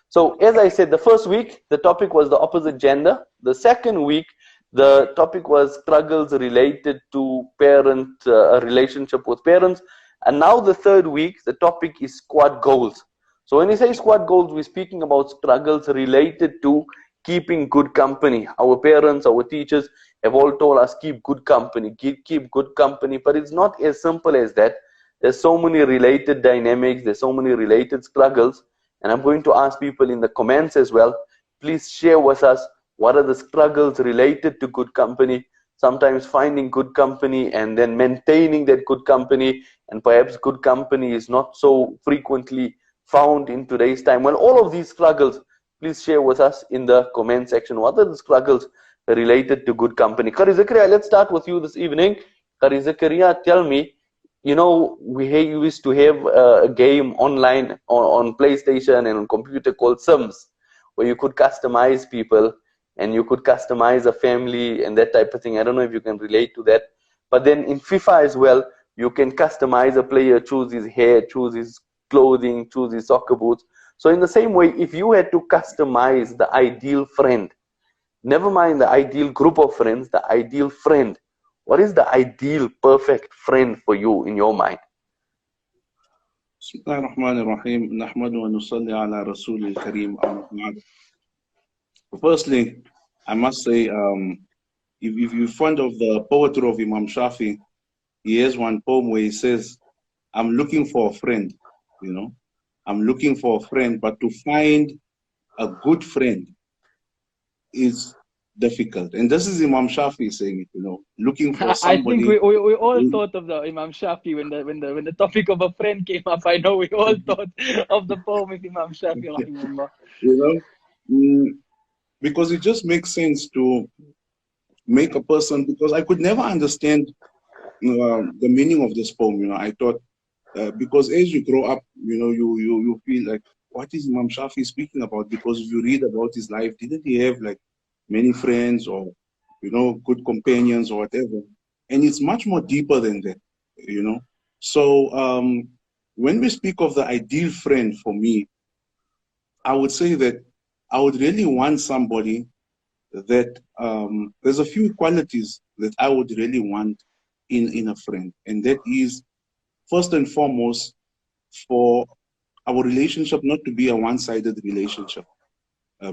So as I said, the first week, the topic was the opposite gender. The second week, the topic was struggles related to parent, relationship with parents. And now the third week, the topic is squad goals. So when we say squad goals, we're speaking about struggles related to keeping good company. Our parents, our teachers have all told us keep good company, keep good company. But it's not as simple as that. There's so many related dynamics. There's so many related struggles. And I'm going to ask people in the comments as well, please share with us what are the struggles related to good company, sometimes finding good company and then maintaining that good company, and perhaps good company is not so frequently found in today's time. Well, all of these struggles, please share with us in the comment section. What are the struggles related to good company? Qari Zakariyya, let's start with you this evening. Qari Zakariyya, tell me, you know, we used to have a game online on PlayStation and on computer called Sims, where you could customize people and you could customize a family and that type of thing. I don't know if you can relate to that. But then in FIFA as well, you can customize a player, choose his hair, choose his clothing, choose his soccer boots. So in the same way, if you had to customize the ideal friend, never mind the ideal group of friends, the ideal friend, what is the ideal perfect friend for you in your mind? Firstly, I must say, if you're fond of the poetry of Imam Shafi, he has one poem where he says, I'm looking for a friend, you know. I'm looking for a friend, but to find a good friend is difficult. And this is Imam Shafi saying it, you know, looking for I think somebody. we all thought of the Imam Shafi when the topic of a friend came up. I know we all thought of the poem of Imam Shafi, rahimahullah. You know, because it just makes sense to make a person, because I could never understand the meaning of this poem. You know, I thought, because as you grow up, you know, you feel like, what is Imam Shafi speaking about? Because if you read about his life, didn't he have like many friends or, you know, good companions or whatever? And it's much more deeper than that, you know. So when we speak of the ideal friend for me, I would say that I would really want somebody that there's a few qualities that I would really want in a friend. And that is, first and foremost, for our relationship not to be a one-sided relationship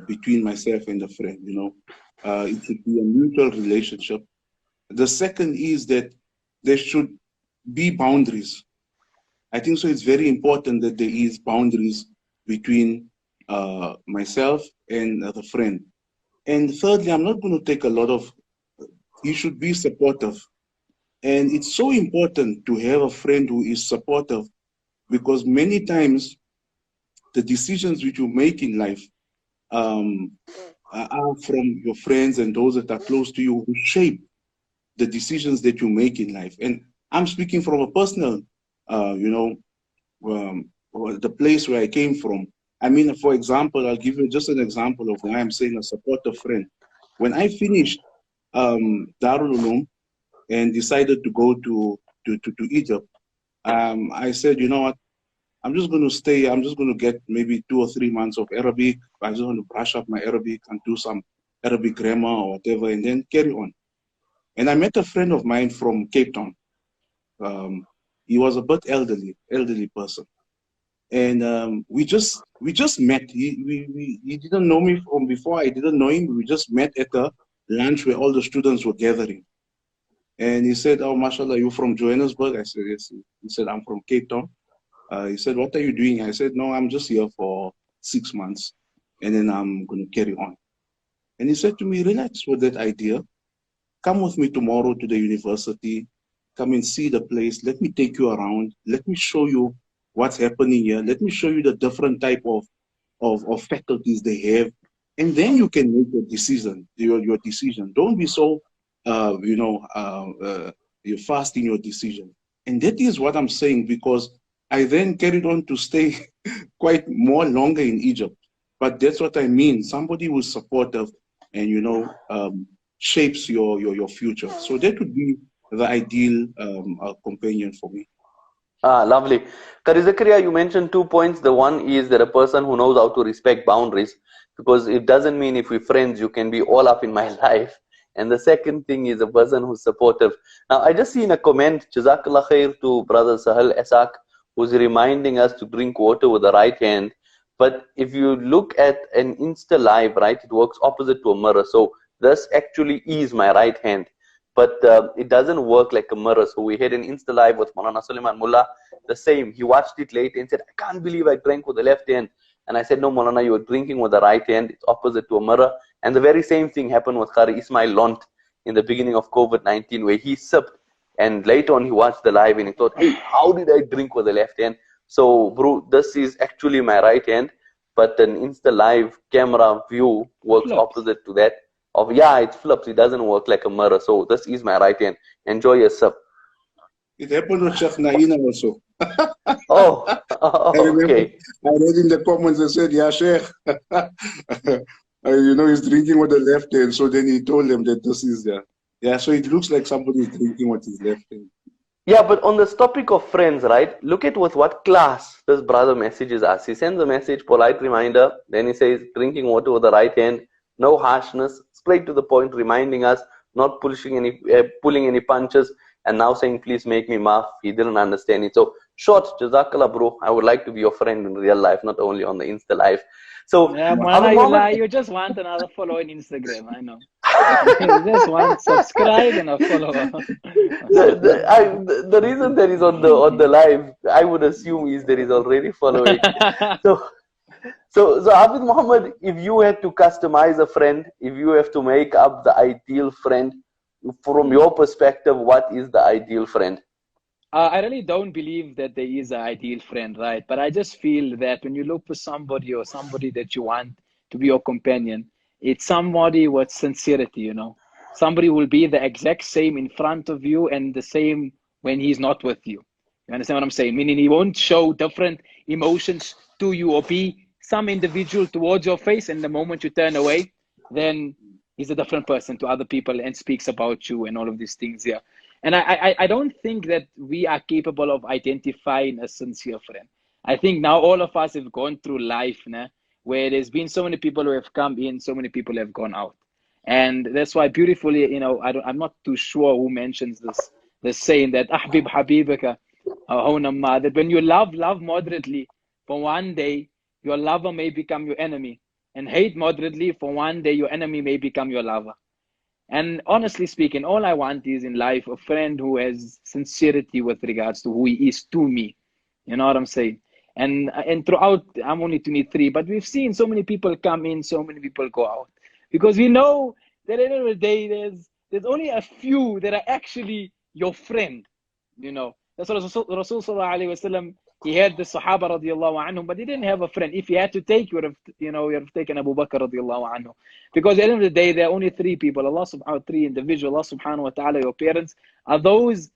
between myself and a friend, you know. It should be a mutual relationship. The second is that there should be boundaries. I think so it's very important that there is boundaries between myself and the friend. And thirdly, I'm not going to take a lot of, you should be supportive. And it's so important to have a friend who is supportive, because many times the decisions which you make in life are from your friends and those that are close to you, who shape the decisions that you make in life. And I'm speaking from a personal, you know, the place where I came from. I mean, for example, I'll give you just an example of why I'm saying a supportive friend. When I finished Darul Uloom and decided to go to Egypt, I said, you know what, I'm just going to stay. I'm just going to get maybe 2 or 3 months of Arabic. I just want to brush up my Arabic and do some Arabic grammar or whatever, and then carry on. And I met a friend of mine from Cape Town. He was a bit elderly person. And we just met. He didn't know me from before. I didn't know him. We just met at a lunch where all the students were gathering. And he said, "Oh, mashallah, you from Johannesburg?" I said, "Yes." He said, "I'm from Cape Town." He said, "What are you doing?" I said, "No, I'm just here for 6 months, and then I'm going to carry on." And he said to me, "Relax with that idea. Come with me tomorrow to the university. Come and see the place. Let me take you around. Let me show you what's happening here. Let me show you the different type of faculties they have. And then you can make your decision, your decision. Don't be so, you're fast in your decision." And that is what I'm saying, because I then carried on to stay quite more longer in Egypt. But that's what I mean. Somebody who's supportive and, you know, shapes your future. So that would be the ideal companion for me. Ah, lovely. Qari Zakariyya, you mentioned 2 points. The one is that a person who knows how to respect boundaries, because it doesn't mean if we're friends, you can be all up in my life. And the second thing is a person who's supportive. Now, I just seen a comment, Jazakallah khair, to Brother Sahal Esak, who's reminding us to drink water with the right hand. But if you look at an Insta live, right, it works opposite to a mirror. So this actually is my right hand. But it doesn't work like a mirror. So we had an Insta live with Maulana Suleiman Mullah, the same. He watched it later and said, I can't believe I drank with the left hand. And I said, no, Maulana, you were drinking with the right hand. It's opposite to a mirror. And the very same thing happened with Qari Ismail Lont in the beginning of COVID-19, where he sipped. And later on, he watched the live and he thought, hey, how did I drink with the left hand? So, bro, this is actually my right hand. But an Insta live camera view works opposite to that. Yeah, it flips. It doesn't work like a mirror. So this is my right hand. Enjoy your sip. It happened with Sheikh Naina also. Oh, okay. I read in the comments, they said, yeah, Sheikh, you know, he's drinking with the left hand. So then he told them that this is the, yeah, so it looks like somebody is drinking with his left hand. Yeah, but on this topic of friends, right, look at with what class this brother messages us. He sends a message, polite reminder, then he says, drinking water with the right hand, no harshness, straight to the point, reminding us, not pulling any punches, and now saying, please make me maaf. He didn't understand it. So, short, Jazakallah, bro. I would like to be your friend in real life, not only on the Insta life. So, yeah, Mwana, you just want another follow on Instagram. I know. You just want subscribe and a follower. The reason that is on the live, I would assume is there is already following. So Hafidh Muhammad, if you had to customize a friend, if you have to make up the ideal friend, from your perspective, what is the ideal friend? I really don't believe that there is an ideal friend, right? But I just feel that when you look for somebody or somebody that you want to be your companion, it's somebody with sincerity, you know. Somebody will be the exact same in front of you and the same when he's not with you. You understand what I'm saying? Meaning he won't show different emotions to you or be some individual towards your face, and the moment you turn away, then he's a different person to other people and speaks about you and all of these things here. And I don't think that we are capable of identifying a sincere friend. I think now all of us have gone through life, nah, where there's been so many people who have come in, so many people have gone out. And that's why beautifully, you know, I'm not too sure who mentions this saying that Ahbib Habibaka, that when you love moderately, for one day, your lover may become your enemy. And hate moderately, for one day, your enemy may become your lover. And honestly speaking, all I want is in life a friend who has sincerity with regards to who he is to me. You know what I'm saying? And throughout, I'm only 23, but we've seen so many people come in, so many people go out. Because we know that at the end of the day, there's only a few that are actually your friend. You know, that's what Rasul Sallallahu Alaihi Wasallam, he had the Sahaba radiallahu anhum, but he didn't have a friend. If he had to take, you would have taken Abu Bakr radiallahu anhu. Because at the end of the day, there are only three people. Allah subhanahu wa ta'ala, three individuals, Allah subhanahu wa ta'ala, your parents, are those,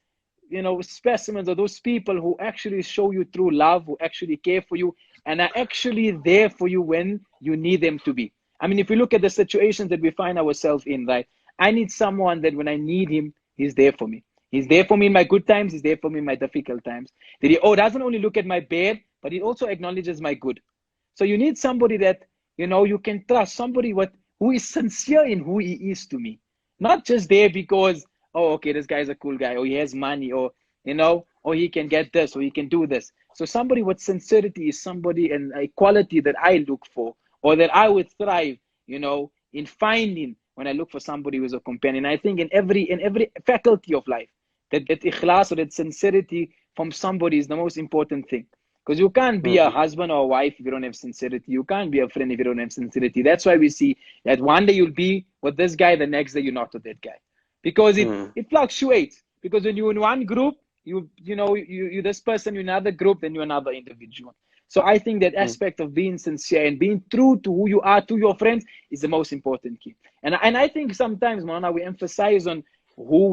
you know, specimens, or those people who actually show you true love, who actually care for you, and are actually there for you when you need them to be. I mean, if we look at the situations that we find ourselves in, right, I need someone that when I need him, he's there for me. He's there for me in my good times. He's there for me in my difficult times. That he doesn't only look at my bad, but he also acknowledges my good. So you need somebody that, you know, you can trust, somebody who is sincere in who he is to me. Not just there because, oh, okay, this guy's a cool guy, or he has money, or, you know, or he can get this, or he can do this. So somebody with sincerity is somebody and a quality that I look for, or that I would thrive, you know, in finding when I look for somebody who's a companion. I think in every faculty of life, that ikhlas or that sincerity from somebody is the most important thing. Because you can't be a husband or a wife if you don't have sincerity. You can't be a friend if you don't have sincerity. That's why we see that one day you'll be with this guy, the next day you're not with that guy. Because it fluctuates. Because when you're in one group, you this person, you're in another group, then you're another individual. So I think that aspect of being sincere and being true to who you are, to your friends, is the most important key. And I think sometimes, Mona, we emphasize on what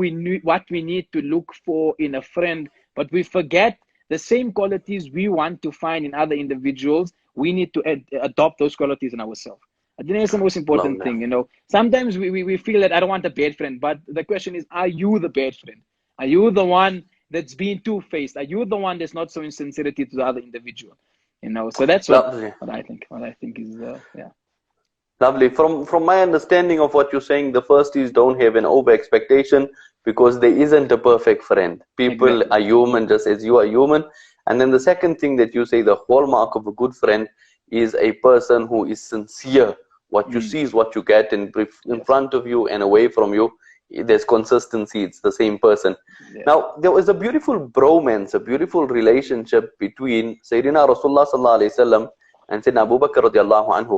we need to look for in a friend, but we forget the same qualities we want to find in other individuals. We need to adopt those qualities in ourselves. I think that's the most important thing, you know. Sometimes we feel that I don't want a bad friend, but the question is, are you the bad friend? Are you the one that's being two-faced. Are you the one that's not showing sincerity to the other individual? You know, so that's Lovely. what I think. What I think is, yeah. Lovely. From my understanding of what you're saying, the first is don't have an over expectation, because there isn't a perfect friend. People Exactly. are human just as you are human. And then the second thing that you say, the hallmark of a good friend is a person who is sincere. What you see is what you get, and in Yes. front of you and away from you, there's consistency. It's the same person. Yeah. Now, there was a beautiful bromance, a beautiful relationship between Sayyidina Rasulullah sallallahu alaihi wasallam and Sayyidina Abu Bakr radiallahu anhu.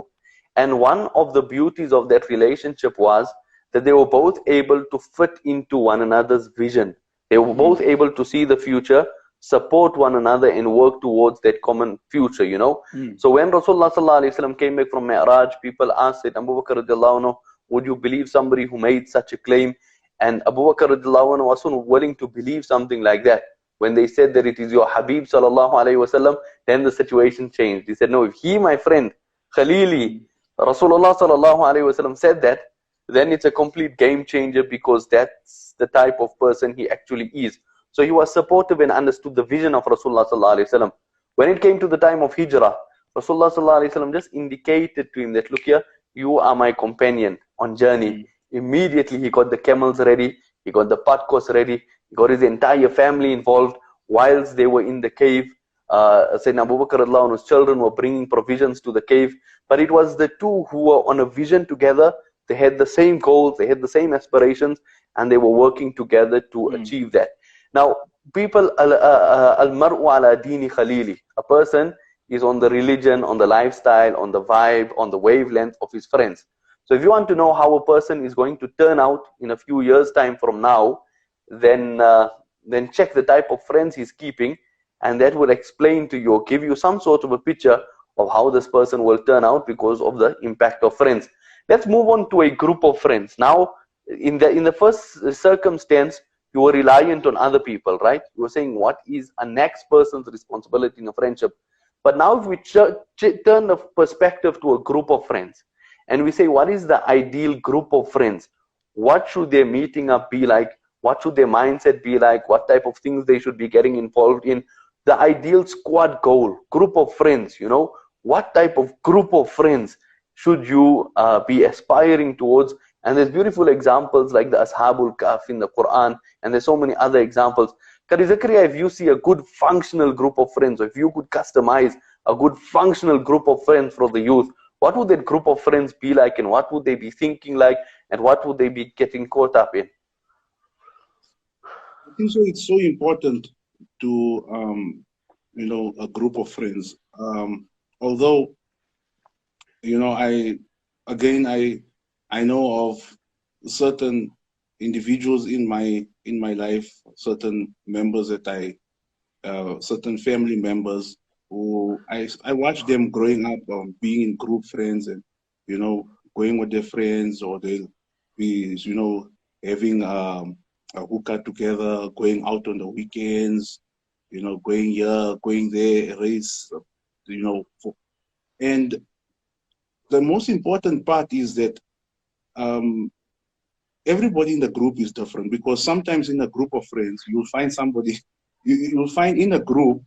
And one of the beauties of that relationship was that they were both able to fit into one another's vision. They were both able to see the future, support one another, and work towards that common future, you know. So when Rasulullah sallallahu alaihi wasallam came back from Mi'raj, people asked it, Abu Bakr radiallahu anhu, would you believe somebody who made such a claim? And Abu Bakr radiallahu anhu wasn't willing to believe something like that. When they said that it is your Habib sallallahu alaihi wasallam, then the situation changed. He said, no, if he, my friend, Khalili, Rasulullah sallallahu alaihi wasallam said that, then it's a complete game changer, because that's the type of person he actually is. So he was supportive and understood the vision of Rasulullah sallallahu alaihi wasallam. When it came to the time of Hijrah, Rasulullah sallallahu alaihi wasallam just indicated to him that, look here, you are my companion on journey. Immediately he got the camels ready, he got the patkos ready, he got his entire family involved. Whilst they were in the cave, Sayyidina Abu Bakr radiallahu anhu's children were bringing provisions to the cave. But it was the two who were on a vision together. They had the same goals, they had the same aspirations, and they were working together to achieve that. Now, people, al-mar'u ala dini khalili. A person is on the religion, on the lifestyle, on the vibe, on the wavelength of his friends. So if you want to know how a person is going to turn out in a few years' time from now, then check the type of friends he's keeping, and that will explain to you, or give you some sort of a picture of how this person will turn out because of the impact of friends. Let's move on to a group of friends. Now, in the first circumstance, you were reliant on other people, right? You were saying what is a next person's responsibility in a friendship. But now if we turn the perspective to a group of friends, and we say, what is the ideal group of friends? What should their meeting up be like? What should their mindset be like? What type of things they should be getting involved in? The ideal squad goal, group of friends, you know, what type of group of friends should you be aspiring towards? And there's beautiful examples like the Ashabul Kahf in the Quran, and there's so many other examples. Qari Zakariyya, if you see a good functional group of friends, or if you could customize a good functional group of friends for the youth, what would that group of friends be like, and what would they be thinking like, and what would they be getting caught up in? I think so. It's so important to, you know, a group of friends. Although, you know, I know of certain individuals in my life, certain members that certain family members who I watched them growing up, being in group friends, and, you know, going with their friends, or they'll be, you know, having a hookah together, going out on the weekends, you know, going here, going there, race, you know. And the most important part is that everybody in the group is different, because sometimes in a group of friends, you'll find somebody, you'll find in a group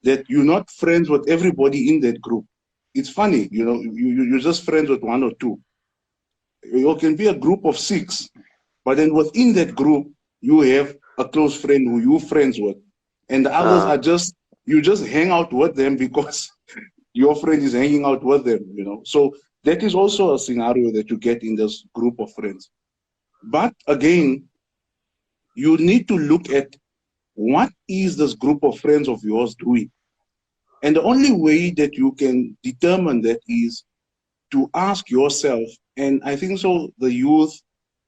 that you're not friends with everybody in that group. It's funny, you know, you're just friends with one or two. You can be a group of 6, but then within that group, you have a close friend who you're friends with. And the others are just, you just hang out with them because your friend is hanging out with them, you know. So that is also a scenario that you get in this group of friends. But again, you need to look at what is this group of friends of yours doing. And the only way that you can determine that is to ask yourself, and I think so the youth,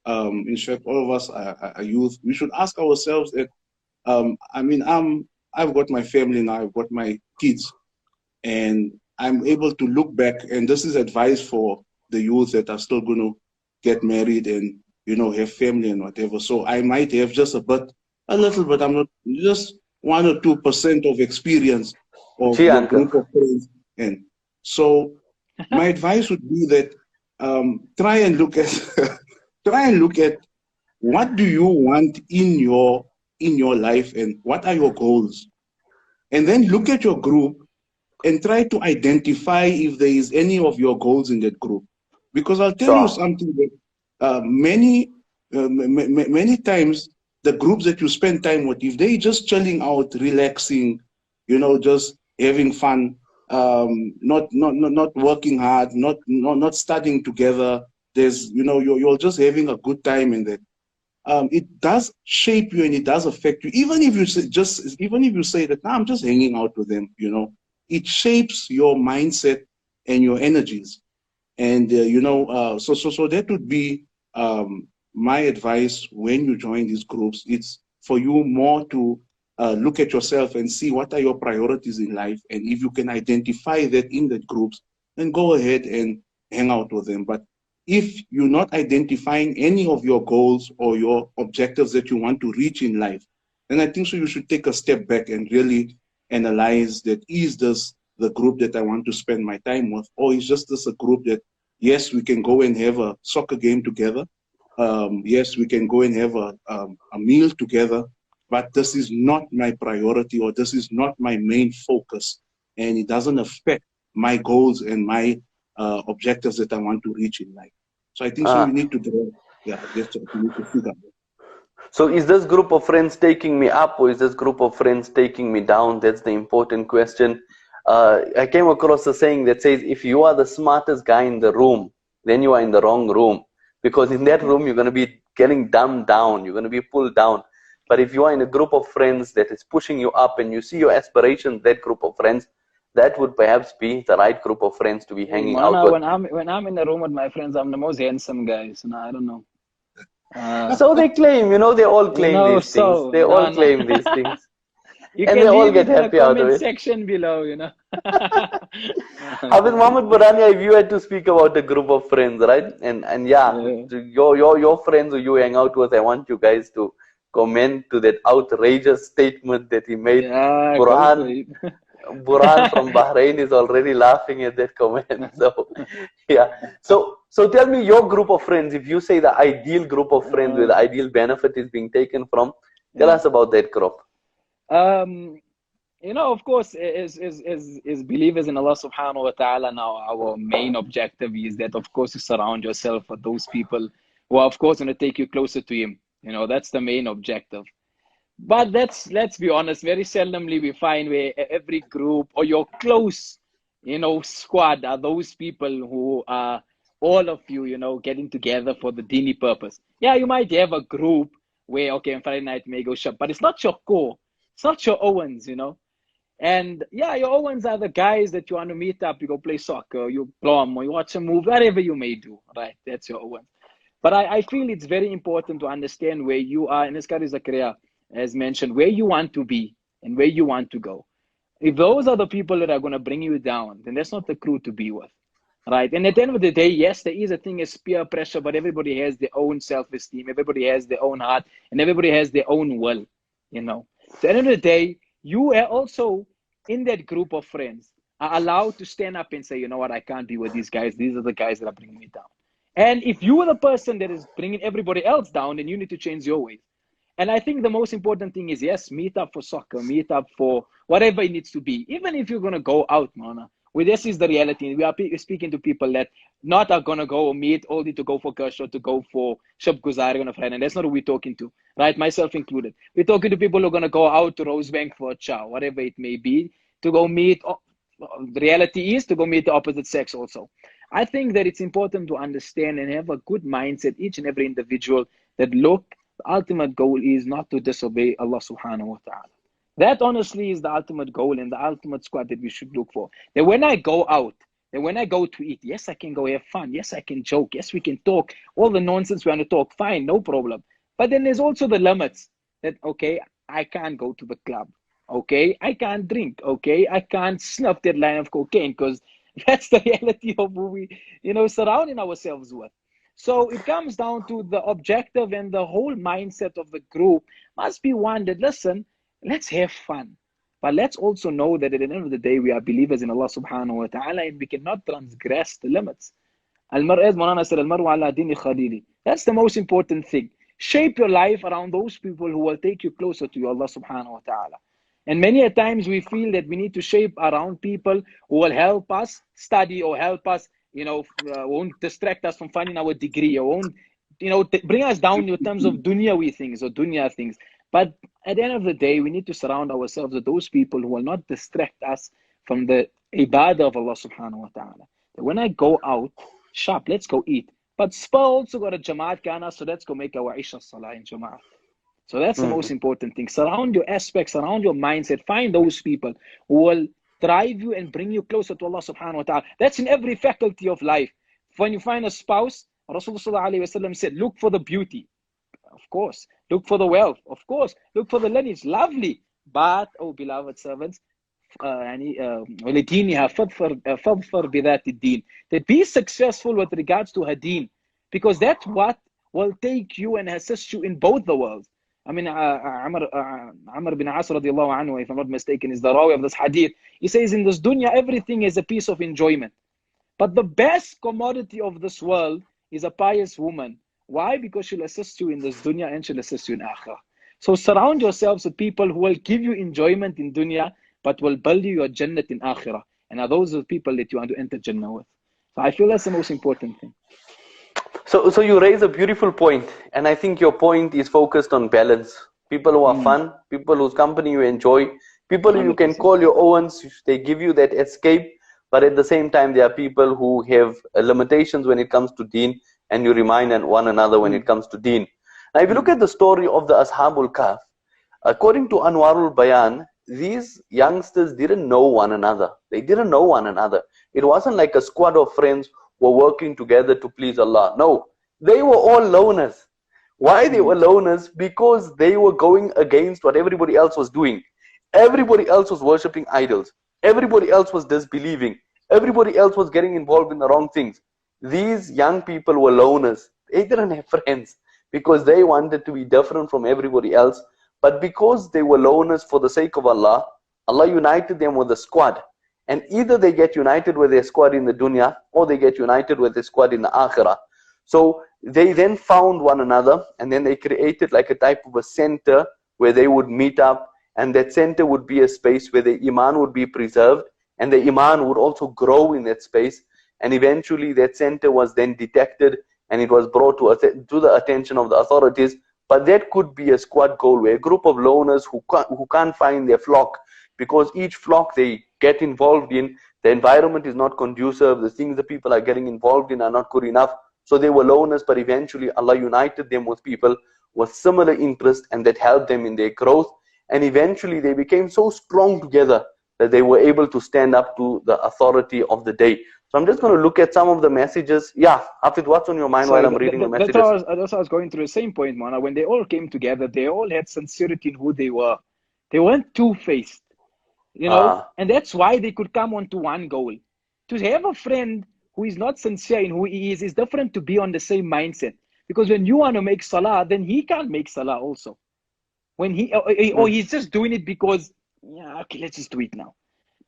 in fact, all of us are youth, we should ask ourselves that, I mean, I've got my family now, I've got my kids, and I'm able to look back, and this is advice for the youth that are still going to get married and, you know, have family and whatever. So I might have just a little bit, I'm not, just 1 or 2% of experience of your group of friends. And so my advice would be that try and look at what do you want in your in your life and what are your goals? And then look at your group and try to identify if there is any of your goals in that group. Because I'll tell you Sure. something that many times the groups that you spend time with, if they just chilling out, relaxing, just having fun, not working hard, not studying together, there's, you're just having a good time in that. It does shape you and it does affect you. Even if you say that, nah, I'm just hanging out with them, it shapes your mindset and your energies. And so that would be my advice when you join these groups. It's for you more to look at yourself and see what are your priorities in life, and if you can identify that in the groups, then go ahead and hang out with them. But if you're not identifying any of your goals or your objectives that you want to reach in life, then I think so you should take a step back and really analyze that, is this the group that I want to spend my time with, or is just this a group that, yes, we can go and have a soccer game together, yes, we can go and have a meal together, but this is not my priority, or this is not my main focus, and it doesn't affect my goals and my objectives that I want to reach in life. So I think so you Ah. need to draw, that's what you need to figure out. So is this group of friends taking me up, or is this group of friends taking me down? That's the important question. I came across a saying that says, if you are the smartest guy in the room, then you are in the wrong room. Because in that room, you're going to be getting dumbed down. You're going to be pulled down. But if you are in a group of friends that is pushing you up and you see your aspirations, that group of friends, that would perhaps be the right group of friends to be Hey, hanging out Mana, with. when I'm in the room with my friends, I'm the most handsome guy. So no, I don't know. So they claim, they all claim these things. So They all no, no. claim these things. You And they can all leave get it in the happy out of comment it. section below, Hafidh Mohammed Bhodania, if you had to speak about a group of friends, right? And yeah, Yeah, your friends who you hang out with, I want you guys to comment to that outrageous statement that he made. yeah, go for Burhan it. Burhan from Bahrain is already laughing at that comment. So yeah. So tell me your group of friends. If you say the ideal group of friends where Uh, the ideal benefit is being taken from, tell yeah. us about that group. Um, of course, as believers in Allah subhanahu wa ta'ala, now our main objective is that, of course, you surround yourself with those people who are, of course, going to take you closer to Him. That's the main objective. But let's be honest, very seldomly we find where every group or your close, squad are those people who are all of you, getting together for the dini purpose. Yeah, you might have a group where, okay, on Friday night may go shop, but it's not your core. It's not your Owens. And yeah, your Owens are the guys that you want to meet up, you go play soccer, you plumb, or you watch a movie, whatever you may do, right? That's your Owens. But I feel it's very important to understand where you are, and as Qari Zakariyya has mentioned, where you want to be and where you want to go. If those are the people that are going to bring you down, then that's not the crew to be with, right? And at the end of the day, yes, there is a thing as peer pressure, but everybody has their own self-esteem, everybody has their own heart, and everybody has their own will. So at the end of the day, you are also in that group of friends are allowed to stand up and say, you know what, I can't be with these guys. These are the guys that are bringing me down. And if you are the person that is bringing everybody else down, then you need to change your ways. And I think the most important thing is, yes, meet up for soccer, meet up for whatever it needs to be. Even if you're going to go out, Mona, well, this is the reality. We are speaking to people that not are going to go meet, only to go for Kirsch or to go for Shab Guzari on a Friday. And that's not who we're talking to, right? Myself included. We're talking to people who are going to go out to Rosebank for a chow, whatever it may be, to go meet. The reality is to go meet the opposite sex also. I think that it's important to understand and have a good mindset, each and every individual, that look, the ultimate goal is not to disobey Allah subhanahu wa ta'ala. That honestly is the ultimate goal and the ultimate squad that we should look for. That when I go out, that when I go to eat, yes, I can go have fun. Yes, I can joke. Yes, we can talk. All the nonsense we want to talk, fine, no problem. But then there's also the limits that, okay, I can't go to the club. Okay, I can't drink. Okay, I can't snuff that line of cocaine, because that's the reality of who we, surrounding ourselves with. So it comes down to the objective, and the whole mindset of the group must be one that, listen, let's have fun. But let's also know that at the end of the day, we are believers in Allah subhanahu wa ta'ala, and we cannot transgress the limits. Al-mar, as Manana said, Al-maru ala dini khalili. That's the most important thing. shape your life around those people who will take you closer to Allah subhanahu wa ta'ala. And many a times we feel that we need to shape around people who will help us study or help us, won't distract us from finding our degree, or won't, bring us down in terms of dunyawi things or dunya things. But at the end of the day, we need to surround ourselves with those people who will not distract us from the ibadah of Allah subhanahu wa ta'ala. When I go out, sharp, let's go eat. But Spa also got a Jamaat kana, so let's go make our Isha Salah in Jamaat. So that's the most important thing. Surround your aspects, surround your mindset. Find those people who will drive you and bring you closer to Allah subhanahu wa ta'ala. That's in every faculty of life. When you find a spouse, Rasulullah said, look for the beauty. Of course. Look for the wealth. Of course. Look for the lineage. Lovely. But, oh beloved servants, that be successful with regards to her deen, because that's what will take you and assist you in both the worlds. I mean, Amr bin As radiallahu anhu, if I'm not mistaken, is the rawi of this hadith. He says, in this dunya, everything is a piece of enjoyment. But the best commodity of this world is a pious woman. Why? Because she'll assist you in this dunya and she'll assist you in akhirah. So surround yourselves with people who will give you enjoyment in dunya, but will build you your jannat in akhirah. And are those the people that you want to enter jannah with? So I feel that's the most important thing. So you raise a beautiful point, and I think your point is focused on balance. People who are fun, people whose company you enjoy, people who you can call your owns, they give you that escape, but at the same time there are people who have limitations when it comes to deen, and you remind one another when it comes to deen. Now if you look at the story of the Ashabul Kahf, according to Anwarul Bayan, these youngsters didn't know one another. They didn't know one another. It wasn't like a squad of friends were working together to please Allah. No, they were all loners. Why they were loners? Because they were going against what everybody else was doing. Everybody else was worshipping idols. Everybody else was disbelieving. Everybody else was getting involved in the wrong things. These young people were loners. They didn't have friends because they wanted to be different from everybody else. But because they were loners for the sake of Allah, Allah united them with a squad. And either they get united with their squad in the dunya, or they get united with their squad in the akhirah. So they then found one another, and then they created like a type of a center where they would meet up, and that center would be a space where the iman would be preserved, and the iman would also grow in that space. And eventually that center was then detected, and it was brought to the attention of the authorities. But that could be a squad goal, where a group of loners who can't find their flock, because each flock they get involved in, the environment is not conducive, the things the people are getting involved in are not good enough. So they were loners, but eventually Allah united them with people with similar interests, and that helped them in their growth. And eventually they became so strong together that they were able to stand up to the authority of the day. So I'm just going to look at some of the messages. Yeah, Hafidh, what's on your mind while I'm reading the messages? That's what I was going through the same point, Mana. When they all came together, they all had sincerity in who they were. They weren't two-faced. And that's why they could come onto one goal. To have a friend who is not sincere in who he is different to be on the same mindset. Because when you want to make salah, then he can't make salah also. When or he's just doing it because, yeah, okay, let's just do it now.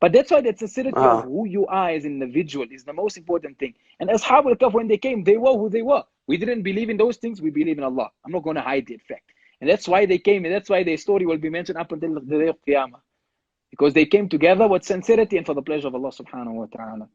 But that's why that sincerity of who you are as an individual is the most important thing. And Ashab al-Kahf, when they came, they were who they were. We didn't believe in those things, we believe in Allah. I'm not going to hide that fact. And that's why they came, and that's why their story will be mentioned up until the day of Qiyamah. Because they came together with sincerity and for the pleasure of Allah subhanahu wa ta'ala.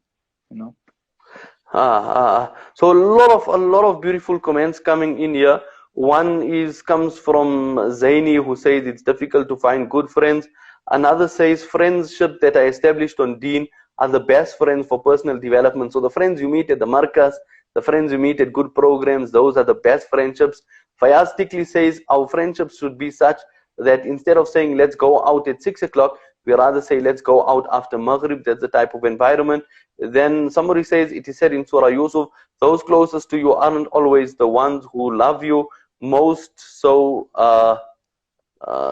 So a lot of beautiful comments coming in here. One comes from Zaini, who says it's difficult to find good friends. Another says friendship that are established on deen are the best friends for personal development. So the friends you meet at the markas, the friends you meet at good programs, those are the best friendships. Fayaz Tikli says our friendships should be such that instead of saying let's go out at 6 o'clock, we rather say let's go out after Maghrib. That's the type of environment. Then somebody says, it is said in Surah Yusuf, those closest to you aren't always the ones who love you most, so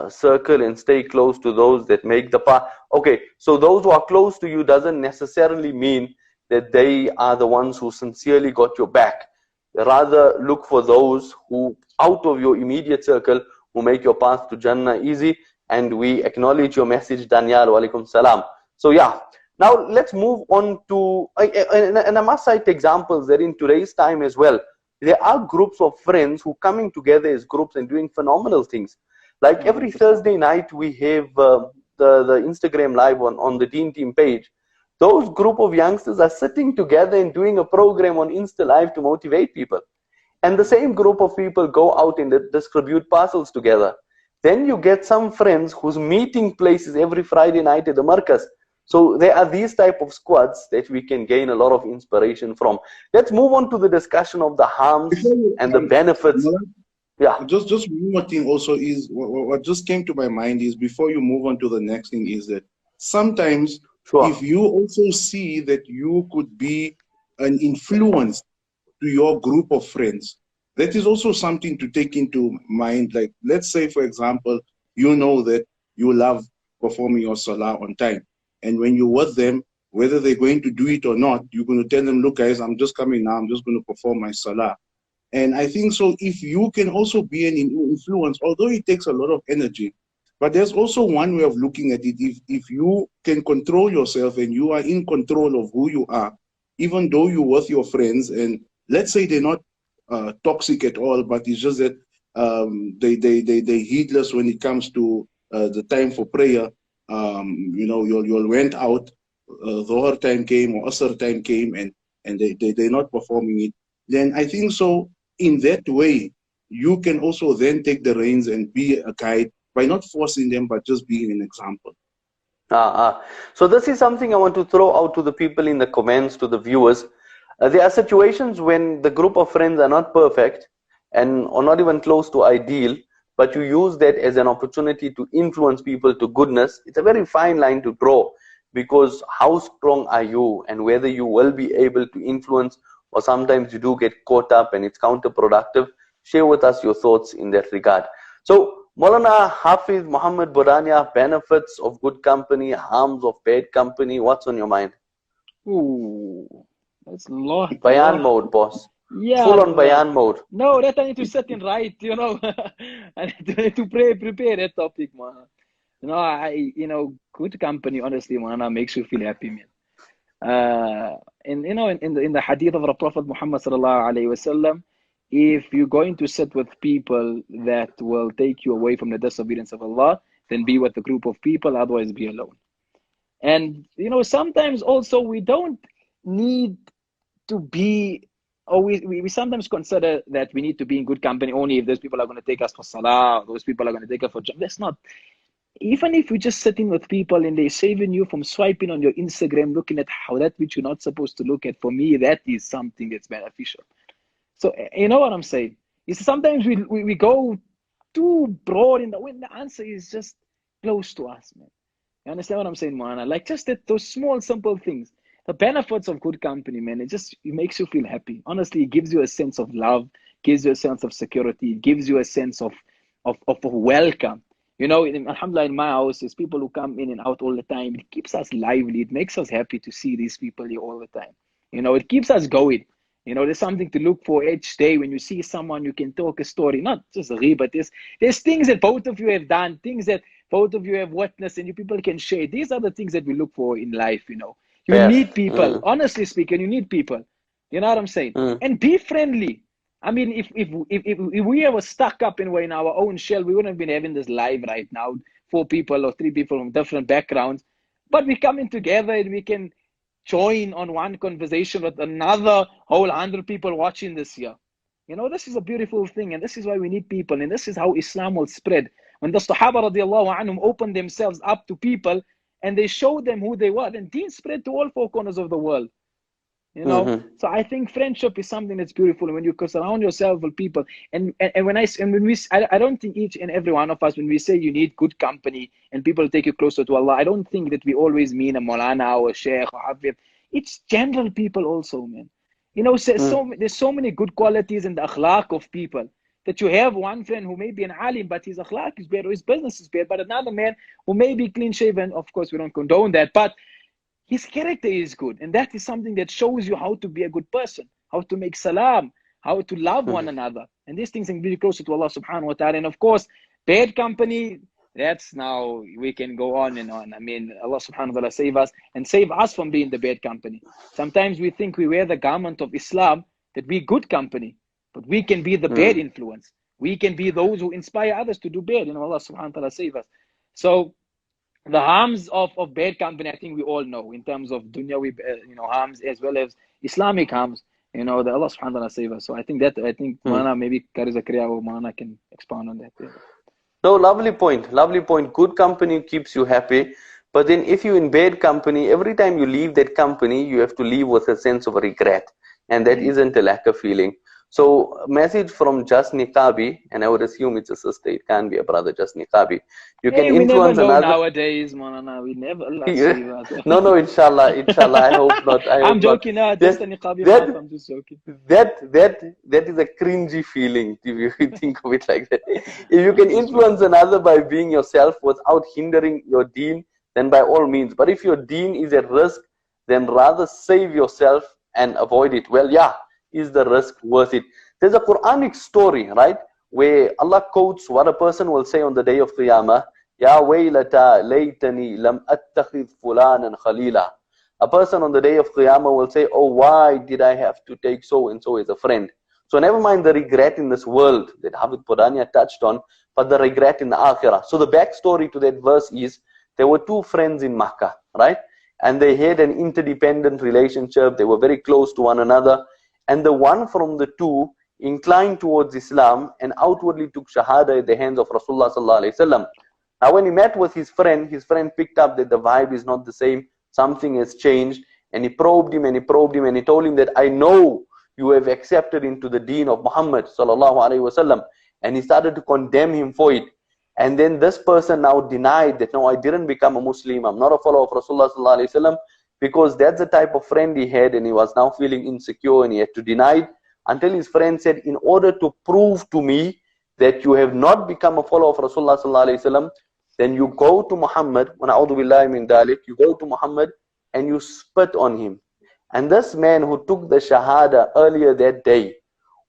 circle and stay close to those that make the path. Okay, so those who are close to you doesn't necessarily mean that they are the ones who sincerely got your back. Rather, look for those who, out of your immediate circle, who make your path to Jannah easy. And we acknowledge your message, Daniel. Wa alaikum salam. So yeah, now let's move on to, and I must cite examples that in today's time as well, there are groups of friends who coming together as groups and doing phenomenal things. Like every 100%. Thursday night, we have the Instagram live on the Deen team page. Those group of youngsters are sitting together and doing a program on Insta Live to motivate people. And the same group of people go out and distribute parcels together. Then you get some friends whose meeting place is every Friday night at the Markaz. So there are these type of squads that we can gain a lot of inspiration from. Let's move on to the discussion of the harms Before you, and the benefits. Yeah. just one more thing also is what just came to my mind is before you move on to the next thing is that sometimes Sure. if you also see that you could be an influence to your group of friends, that is also something to take into mind. Like, let's say, for example, you know that you love performing your salah on time. And when you're with them, whether they're going to do it or not, you're going to tell them, look, guys, I'm just coming now. I'm just going to perform my salah. And I think so if you can also be an influence, although it takes a lot of energy, but there's also one way of looking at it. If you can control yourself and you are in control of who you are, even though you're with your friends, and let's say they're not toxic at all, but it's just that they heedless when it comes to the time for prayer. You know, you went out, Dhuhr time came or Asr time came, and they're not performing it. Then I think so in that way, you can also then take the reins and be a guide by not forcing them, but just being an example. So this is something I want to throw out to the people in the comments, to the viewers. There are situations when the group of friends are not perfect and are not even close to ideal, but you use that as an opportunity to influence people to goodness. It's a very fine line to draw, because how strong are you and whether you will be able to influence, or sometimes you do get caught up and it's counterproductive. Share with us your thoughts in that regard. So Maulana Hafidh Muhammad Bhodania, benefits of good company, harms of bad company. What's on your mind? Ooh, that's a lot. Bayan mode, boss. Yeah, Full on Bayan mode. no, that I need to set in right, you know. I need to prepare that topic, man. Good company, honestly, man, makes you feel happy, man. In the hadith of the Prophet Muhammad sallallahu alaihi wasallam, if you're going to sit with people that will take you away from the disobedience of Allah, then be with a group of people, otherwise be alone. And sometimes also we don't need to be, or we sometimes consider that we need to be in good company only if those people are going to take us for salah, or those people are going to take us for jam. That's not. Even if you're just sitting with people and they're saving you from swiping on your Instagram, looking at how that which you're not supposed to look at, for me, that is something that's beneficial. So you know what I'm saying? Sometimes we go too broad in when the answer is just close to us, man. You understand what I'm saying, Moana? Like just those small, simple things. The benefits of good company, man, it makes you feel happy. Honestly, it gives you a sense of love, gives you a sense of security, it gives you a sense of welcome. Alhamdulillah, in my house, there's people who come in and out all the time. It keeps us lively. It makes us happy to see these people here all the time. It keeps us going. There's something to look for each day. When you see someone, you can talk a story, not just a but there's things that both of you have done, things that both of you have witnessed, and you people can share. These are the things that we look for in life, You need people. Honestly speaking, you need people. You know what I'm saying? And be friendly. I mean, if we were stuck up and were in our own shell, we wouldn't have been having this live right now, 4 people or 3 people from different backgrounds. But we're coming together and we can join on one conversation with another whole 100 people watching this year. This is a beautiful thing, and this is why we need people, and this is how Islam will spread. When the Sahaba radiallahu anhum opened themselves up to people and they showed them who they were, then Deen spread to all 4 corners of the world. So I think friendship is something that's beautiful when you surround yourself with people. And I don't think each and every one of us, when we say you need good company and people take you closer to Allah, I don't think that we always mean a Maulana or a Sheikh or Hafidh. It's general people also, man. There's so many good qualities in the akhlaq of people, that you have one friend who may be an alim, but his akhlaq is bad or his business is bad, but another man who may be clean shaven. Of course, we don't condone that, but his character is good, and that is something that shows you how to be a good person, how to make salam, how to love one another. And these things can be closer to Allah subhanahu wa ta'ala. And of course, bad company, that's now we can go on and on. I mean, Allah subhanahu wa ta'ala save us and save us from being the bad company. Sometimes we think we wear the garment of Islam, that we good company. but we can be the bad influence. We can be those who inspire others to do bad. Allah subhanahu wa ta'ala save us. So the harms of bad company, I think we all know in terms of dunyawi, harms as well as Islamic harms. The Allah subhanahu wa ta'ala save us. So I think Maulana, maybe Qari Zakariyya or Maulana can expound on that. Yeah. No, lovely point. Lovely point. Good company keeps you happy. But then if you're in bad company, every time you leave that company, you have to leave with a sense of regret. And that isn't a lack of feeling. So a message from Just Niqabi, and I would assume it's a sister, it can't be a brother, Just Niqabi. You can influence we never know another. Nowadays, Maulana, we never, Allah save us. No, inshallah, I hope not. I'm joking, just a Niqabi half, I'm just joking. That is a cringy feeling, if you think of it like that. If you can influence another by being yourself without hindering your deen, then by all means. But if your deen is at risk, then rather save yourself and avoid it. Well, yeah, is the risk worth it? There's a Quranic story, right, where Allah quotes what a person will say on the day of Qiyamah. Ya waylata laytani lam attakhidh fulanan khalila. A person on the day of Qiyamah will say, oh, why did I have to take so and so as a friend? So never mind the regret in this world that Hafidh Bhodania touched on, but the regret in the Akhirah. So the backstory to that verse is, there were two friends in Makkah, right? And they had an interdependent relationship. They were very close to one another. And the one from the two inclined towards Islam and outwardly took Shahada at the hands of Rasulullah sallallahu alaihi wasallam. Now when he met with his friend picked up that the vibe is not the same. Something has changed. And he probed him and he told him that I know you have accepted into the deen of Muhammad sallallahu alaihi wasallam. And he started to condemn him for it. And then this person now denied that, no, I didn't become a Muslim. I'm not a follower of Rasulullah sallallahu alaihi wasallam, because that's the type of friend he had, and he was now feeling insecure and he had to deny it, until his friend said, in order to prove to me that you have not become a follower of Rasulullah sallallahu alaihi wasallam, then you go to Muhammad, you go to Muhammad and you spit on him. And this man who took the Shahada earlier that day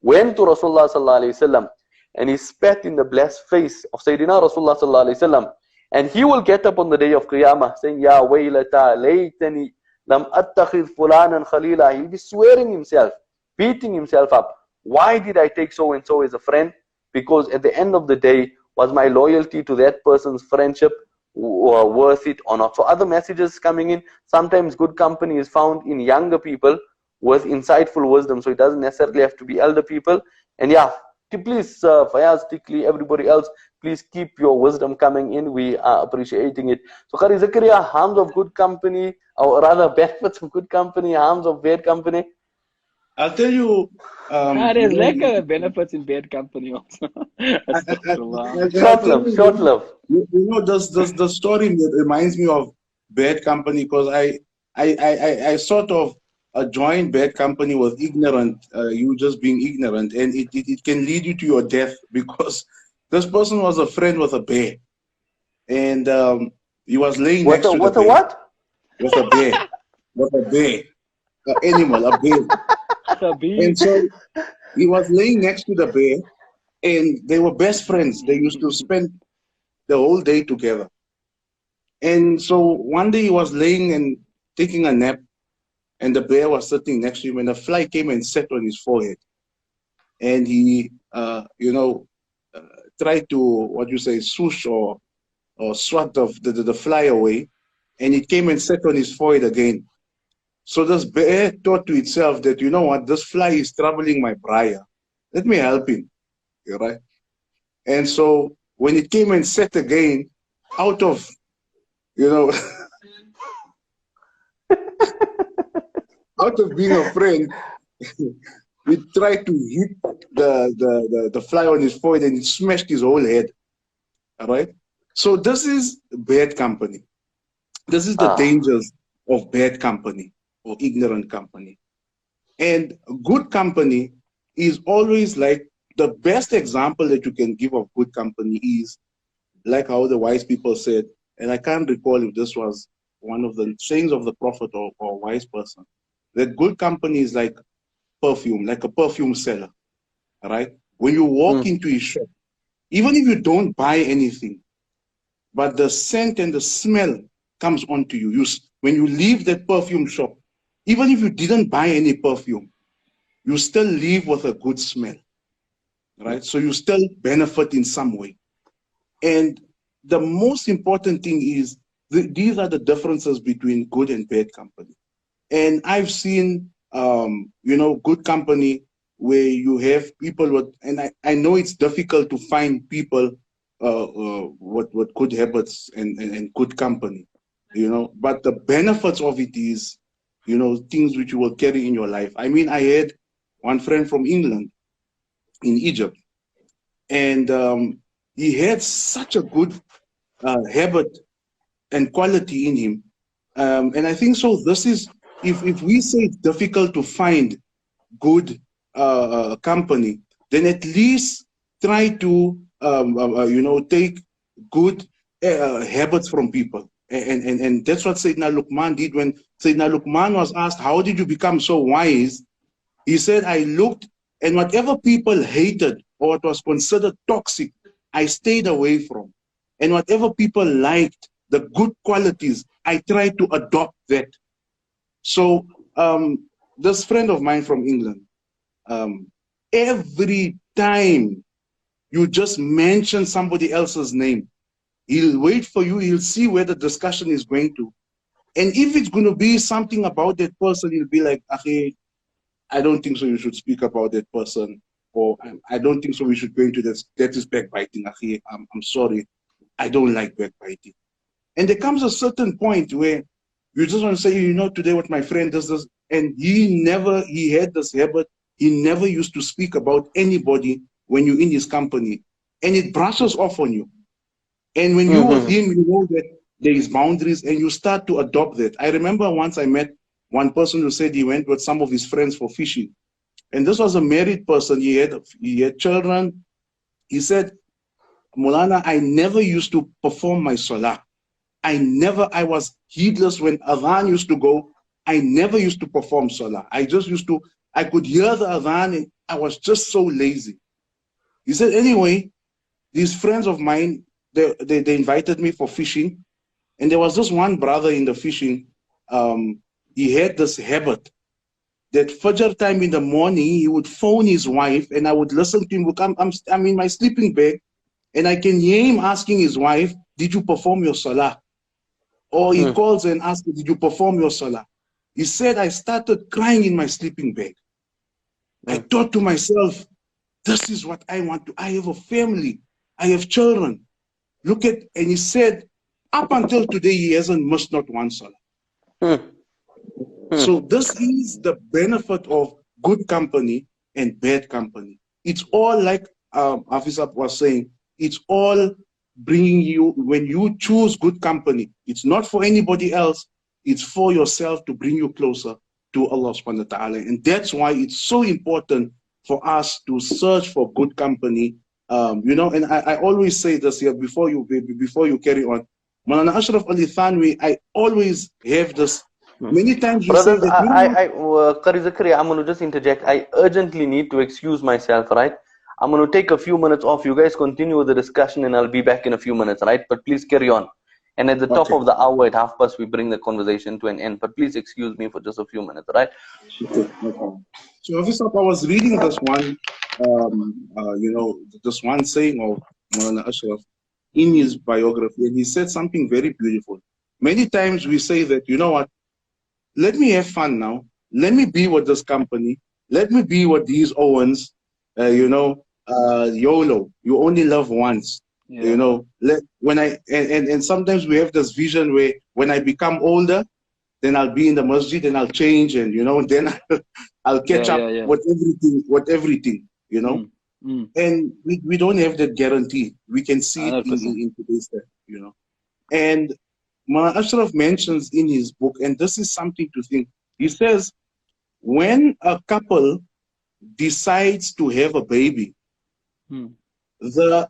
went to Rasulullah sallallahu alaihi wasallam and he spat in the blessed face of Sayyidina Rasulullah sallallahu alaihi wasallam. And he will get up on the day of Qiyamah saying, Ya waylata laytani lam attakhidh fulanan khalila. He'll be swearing himself, beating himself up. Why did I take so and so as a friend? Because at the end of the day, was my loyalty to that person's friendship worth it or not? So other messages coming in. Sometimes good company is found in younger people with insightful wisdom. So it doesn't necessarily have to be elder people. And yeah, please, Fayaz, Tikli, everybody else, please keep your wisdom coming in. We are appreciating it. So Qari Zakariyya, harms of good company, or rather benefits of good company, harms of bad company. I'll tell you. There's like benefits in bad company also. Short love. The story reminds me of bad company, because I sort of joined bad company with ignorant, you just being ignorant, and it can lead you to your death, because this person was a friend with a bear, and he was laying next to the bear. With a what? With a bear. With a bear. An animal, a bear. And so he was laying next to the bear, and they were best friends. They used to spend the whole day together. And so one day he was laying and taking a nap, and the bear was sitting next to him, and a fly came and sat on his forehead. And he, tried to, swoosh or swat the fly away, and it came and sat on his forehead again. So this bear thought to itself that, you know what, this fly is troubling my briar. Let me help him, right? And so when it came and sat again, out of, out of being a friend, we tried to hit the fly on his forehead, and it smashed his whole head. All right? So this is bad company. This is the dangers of bad company or ignorant company. And good company is always like, the best example that you can give of good company is like how the wise people said, and I can't recall if this was one of the sayings of the prophet or a wise person, that good company is like perfume, like a perfume seller. All right? When you walk into a shop, even if you don't buy anything, but the scent and the smell comes onto you. When you leave that perfume shop, even if you didn't buy any perfume, you still leave with a good smell. right? So you still benefit in some way. And the most important thing is these are the differences between good and bad company. And I've seen, you know, good company where you have people with, and I know it's difficult to find people with good habits and good company, you know, but the benefits of it is, you know, things which you will carry in your life. I mean, I had one friend from England in Egypt, and he had such a good habit and quality in him. And I think so. This is, if we say it's difficult to find good company, then at least try to you know, take good habits from people. And that's what Sayyidina Luqman did when Sayyidina Luqman was asked, how did you become so wise? He said, I looked, and whatever people hated or what was considered toxic, I stayed away from. And whatever people liked, the good qualities, I tried to adopt that. So this friend of mine from England, every time you just mention somebody else's name, he'll wait for you, he'll see where the discussion is going to. And if it's going to be something about that person, he'll be like, okay, I don't think so you should speak about that person, or I don't think so we should go into this. That is backbiting. I'm sorry, I don't like backbiting. And there comes a certain point where you just want to say, you know, today what my friend does this, and he had this habit, he never used to speak about anybody when you're in his company, and it brushes off on you. And when you're with him, you know that there is boundaries, and you start to adopt that. I remember once I met one person who said he went with some of his friends for fishing. And this was a married person. He had children. He said, Mulana, I never used to perform my salah. I was heedless when adhan used to go. I never used to perform salah. I could hear the adhan and I was just so lazy. He said, anyway, these friends of mine, they invited me for fishing. And there was this one brother in the fishing. He had this habit that Fajr time in the morning, he would phone his wife and I would listen to him. I'm in my sleeping bag and I can hear him asking his wife, did you perform your salah? Or he calls and asks, did you perform your salah? He said, I started crying in my sleeping bag. I thought to myself, this is what I want to. I have a family. I have children. Look at, and he said, up until today, he hasn't missed not one salah. So this is the benefit of good company and bad company. It's all like Hafidh was saying, it's all bringing you, when you choose good company, it's not for anybody else, it's for yourself to bring you closer to Allah subhanahu wa ta'ala. And that's why it's so important for us to search for good company. You know, and I always say this here before you carry on. Maulana Ashraf Ali Thanwi, I always have this. Many times you say that. Qari Zakariyya, I'm going to just interject. I urgently need to excuse myself, right? I'm going to take a few minutes off. You guys continue with the discussion and I'll be back in a few minutes, right? But please carry on. And at the top of the hour at 12:30, we bring the conversation to an end. But please excuse me for just a few minutes, right? Okay, no problem. So obviously, I was reading this one, you know, this one saying of Maulana Ashraf in his biography, and he said something very beautiful. Many times we say that, you know what, let me have fun now. Let me be with this company. Let me be with these Owens. You know, YOLO. You only live once. Yeah. You know, and sometimes we have this vision where when I become older, then I'll be in the masjid and I'll change, and you know, then I'll catch up with everything. You know, and we don't have that guarantee. We can see it in today's time. You know, and Maulana Ashraf mentions in his book, and this is something to think. He says, when a couple decides to have a baby, the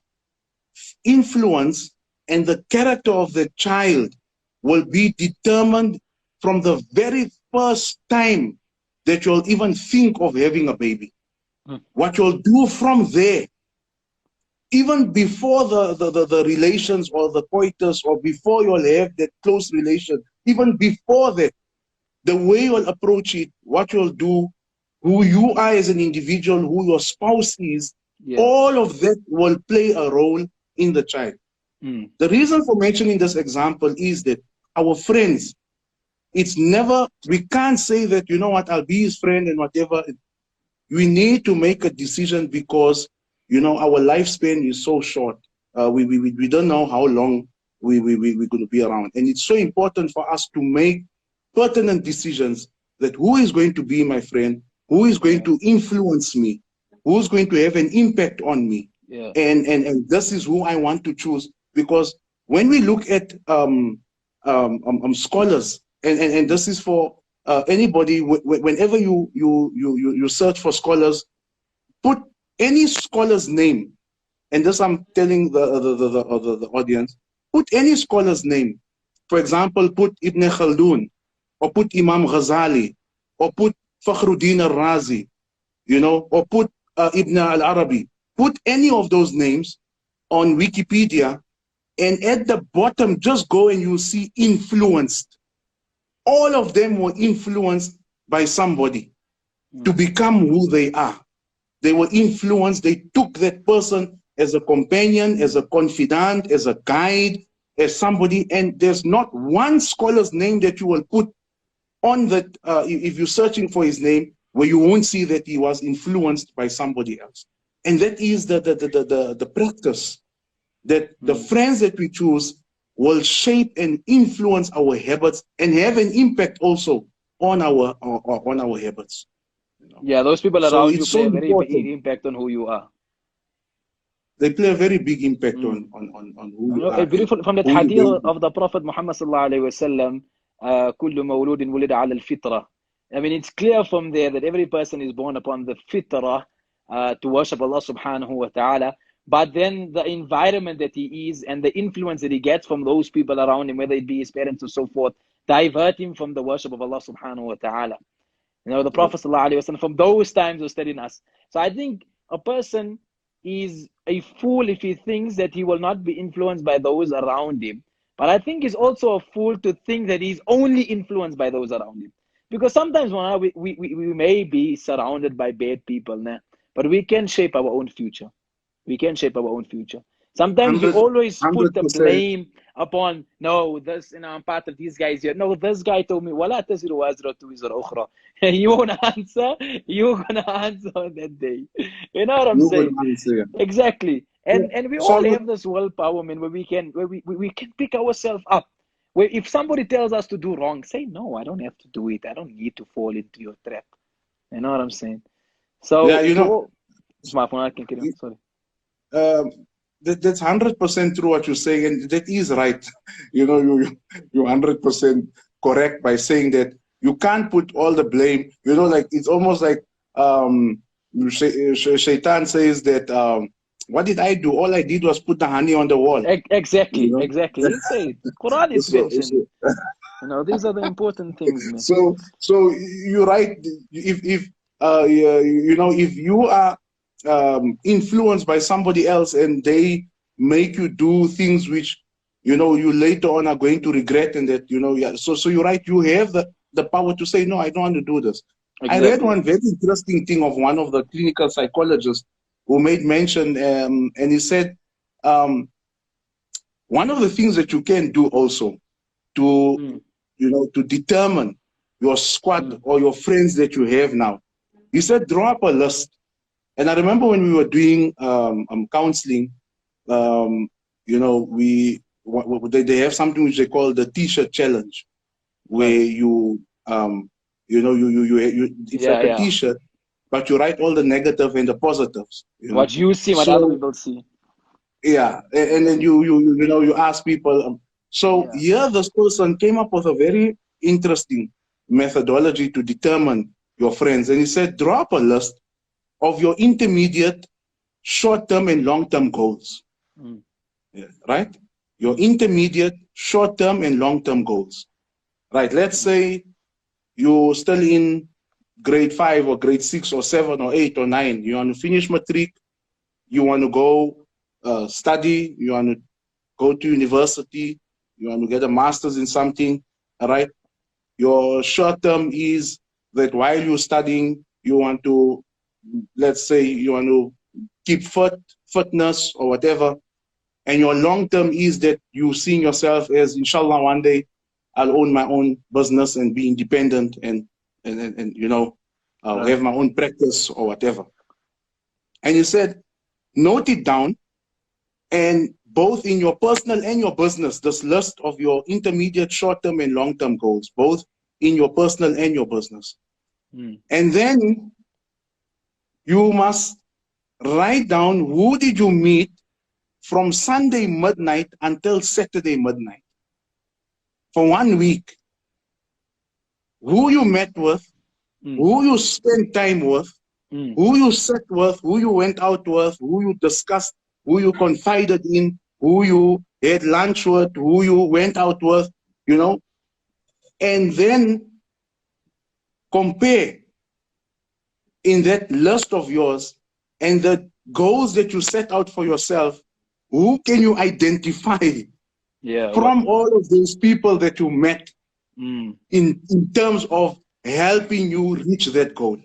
influence and the character of the child will be determined from the very first time that you'll even think of having a baby. What you'll do from there, even before the relations or the coitus, or before you'll have that close relation, even before that, the way you'll approach it, what you'll do, who you are as an individual, who your spouse is, Yeah. All of that will play a role in the child. The reason for mentioning this example is that our friends, it's never, we can't say that, you know what, I'll be his friend and whatever. We need to make a decision because, you know, our lifespan is so short. We don't know how long we're going to be around. And it's so important for us to make pertinent decisions that who is going to be my friend, who is going to influence me, who's going to have an impact on me. Yeah. And this is who I want to choose. Because when we look at scholars, and this is for anybody, whenever you search for scholars, put any scholar's name, and this I'm telling the audience, put any scholar's name. For example, put Ibn Khaldun, or put Imam Ghazali, or put Fakhruddin al-Razi, you know, or put Ibn al-Arabi. Put any of those names on Wikipedia, and at the bottom, just go and you'll see influenced. All of them were influenced by somebody to become who they are. They were influenced. They took that person as a companion, as a confidant, as a guide, as somebody. And there's not one scholar's name that you will put on that, if you're searching for his name, where you won't see that he was influenced by somebody else. And that is the practice, that the friends that we choose will shape and influence our habits and have an impact also on our habits. You know? Yeah, those people So around you it's play so a very big important. impact on who you are. They play a very big impact on who you are. Beautiful from that who you're hadith going to. of the Prophet Muhammad sallallahu alaihi wasallam, كل مولود ولد على الفطرة. I mean, it's clear from there that every person is born upon the fitrah to worship Allah subhanahu wa ta'ala. But then the environment that he is and the influence that he gets from those people around him, whether it be his parents or so forth, divert him from the worship of Allah subhanahu wa ta'ala. You know, the Prophet sallallahu alaihi wasallam from those times was telling us. So I think a person is a fool if he thinks that he will not be influenced by those around him. But I think he's also a fool to think that he's only influenced by those around him. Because sometimes we may be surrounded by bad people, but we can shape our own future. We can shape our own future. Sometimes we always put the 100%. blame upon, no, this, you know, I'm part of these guys here. No, this guy told me, وَلَا تَزِرُ وَازِرَةُ وِزْرَ أُخْرَى. You won't answer, you're going to answer on that day. You know what I'm saying? Exactly. And we all have this willpower, man, where we can pick ourselves up. Where if somebody tells us to do wrong, say, no, I don't have to do it. I don't need to fall into your trap. You know what I'm saying? So, yeah, you know, sorry. That's 100% true what you're saying, and that is right. You know, you're 100% correct by saying that you can't put all the blame. You know, like it's almost like Shaitan says that what did I do? All I did was put the honey on the wall. Exactly, you know? Exactly. You say it. Quran is mentioned. You know, these are the important things, man. So you're right. If you know, if you are influenced by somebody else and they make you do things which, you know, you later on are going to regret, and that, you know, yeah. So you're right. You have the power to say, no, I don't want to do this. Exactly. I read one very interesting thing of one of the clinical psychologists who made mention, and he said, one of the things that you can do also to, you know, to determine your squad or your friends that you have now, he said, draw up a list. And I remember when we were doing counseling, you know, they have something which they call the T-shirt challenge, where you know, it's like a T-shirt, but you write all the negative and the positives. You know? What you see, what other people see. Yeah, and then you know, you ask people. Here, this person came up with a very interesting methodology to determine your friends, and he said, draw up a list of your intermediate, short-term, and long-term goals. Yeah, right? Your intermediate, short-term, and long-term goals. Right? Let's say you're still in grade 5 or grade 6 or 7 or 8 or 9. You want to finish matric. You want to go study. You want to go to university. You want to get a master's in something. All right? Your short-term is that while you're studying, you want to, let's say you want to keep fitness or whatever, and your long term is that you seeing yourself as, inshallah, one day I'll own my own business and be independent and you know, have my own practice or whatever. And you said, note it down, and both in your personal and your business, this list of your intermediate, short-term, and long-term goals, both in your personal and your business. And then you must write down who did you meet from Sunday midnight until Saturday midnight for 1 week. Who you met with, who you spent time with, who you sat with, who you went out with, who you discussed, who you confided in, who you had lunch with, who you went out with, you know, and then compare in that list of yours and the goals that you set out for yourself, who can you identify from all of those people that you met in terms of helping you reach that goal?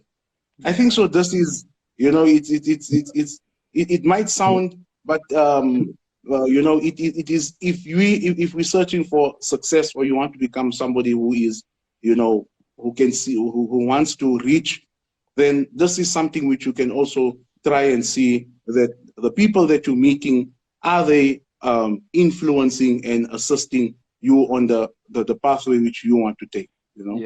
I think so. This is, you know, it might sound, but you know, it is, if we're searching for success, or you want to become somebody who is, you know, who can see, who wants to reach, then this is something which you can also try and see that the people that you're meeting, are they influencing and assisting you on the pathway which you want to take, you know?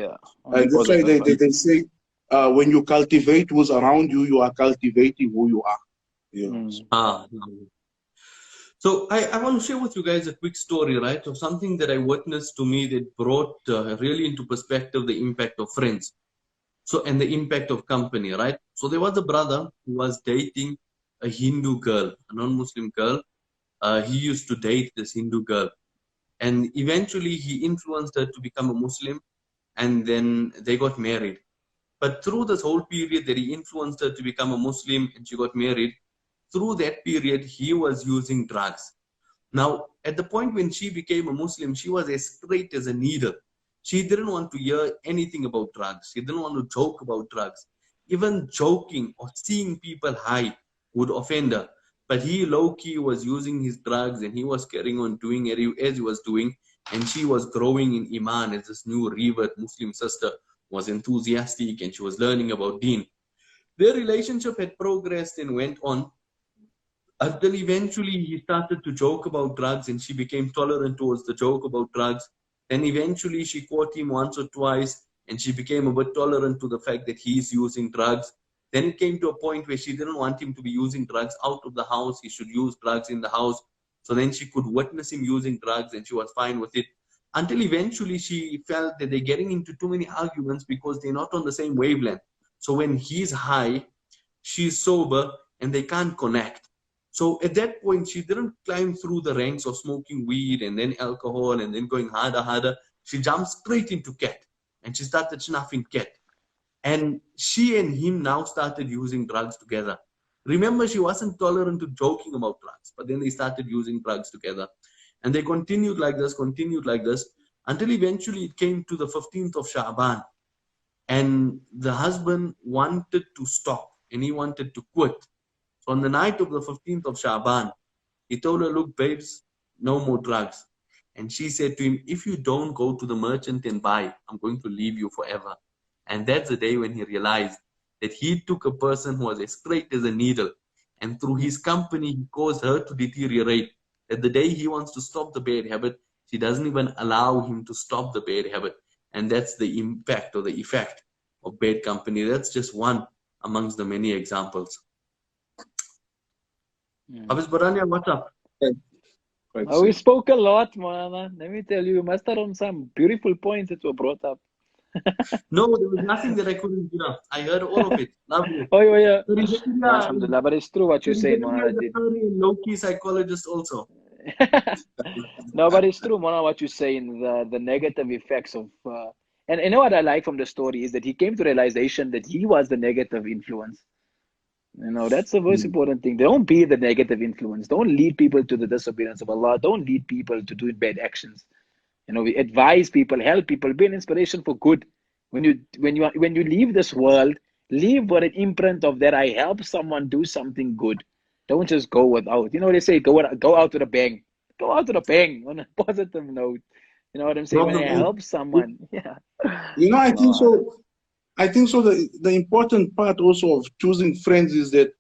And that's why they say, when you cultivate who's around you, you are cultivating who you are. You know? So I want to share with you guys a quick story, right, of something that I witnessed to me that brought really into perspective the impact of friends. So, and the impact of company, right? So there was a brother who was dating a Hindu girl, a non-Muslim girl. He used to date this Hindu girl. And eventually he influenced her to become a Muslim, and then they got married. But through this whole period that he influenced her to become a Muslim and she got married, through that period, he was using drugs. Now, at the point when she became a Muslim, she was as straight as a needle. She didn't want to hear anything about drugs. She didn't want to joke about drugs. Even joking or seeing people high would offend her. But he low-key was using his drugs, and he was carrying on doing it as he was doing. And she was growing in Iman as this new revert Muslim sister was enthusiastic, and she was learning about Deen. Their relationship had progressed and went on until eventually he started to joke about drugs, and she became tolerant towards the joke about drugs. Then eventually she caught him once or twice, and she became a bit tolerant to the fact that he's using drugs. Then it came to a point where she didn't want him to be using drugs out of the house. He should use drugs in the house. So then she could witness him using drugs, and she was fine with it. Until eventually she felt that they're getting into too many arguments because they're not on the same wavelength. So when he's high, she's sober, and they can't connect. So at that point, she didn't climb through the ranks of smoking weed and then alcohol and then going harder. She jumped straight into cat, and she started snuffing cat. And she and him now started using drugs together. Remember, she wasn't tolerant to joking about drugs, but then they started using drugs together. And they continued like this, until eventually it came to the 15th of Sha'ban. And the husband wanted to stop, and he wanted to quit. So on the night of the 15th of Sha'ban, he told her, look, babes, no more drugs. And she said to him, if you don't go to the merchant and buy, I'm going to leave you forever. And that's the day when he realized that he took a person who was as straight as a needle, and through his company, he caused her to deteriorate. That the day he wants to stop the bad habit, she doesn't even allow him to stop the bad habit. And that's the impact or the effect of bad company. That's just one amongst the many examples. Hafidh, Bhodania, what's up? We spoke a lot, man. Let me tell you, we must have on some beautiful points that were brought up. No, there was nothing that I couldn't hear. I heard all of it. Lovely. Oh, yeah. No, Alhamdulillah, but it's true what you say, Mona. Low-key psychologist also. No, but it's true, Mona, what you say in the negative effects of... and you know what I like from the story is that he came to realization that he was the negative influence. You know, that's the most important thing. Don't be the negative influence. Don't lead people to the disobedience of Allah. Don't lead people to do bad actions. You know, we advise people, help people, be an inspiration for good. When you leave this world Leave with an imprint of that I help someone do something good. Don't just go without. You know, they say go out with a bang. Go out with a bang on a positive note. You know what I'm saying? When I Problem help someone, yeah. you know, I think Allah. so. I think so. The important part also of choosing friends is that,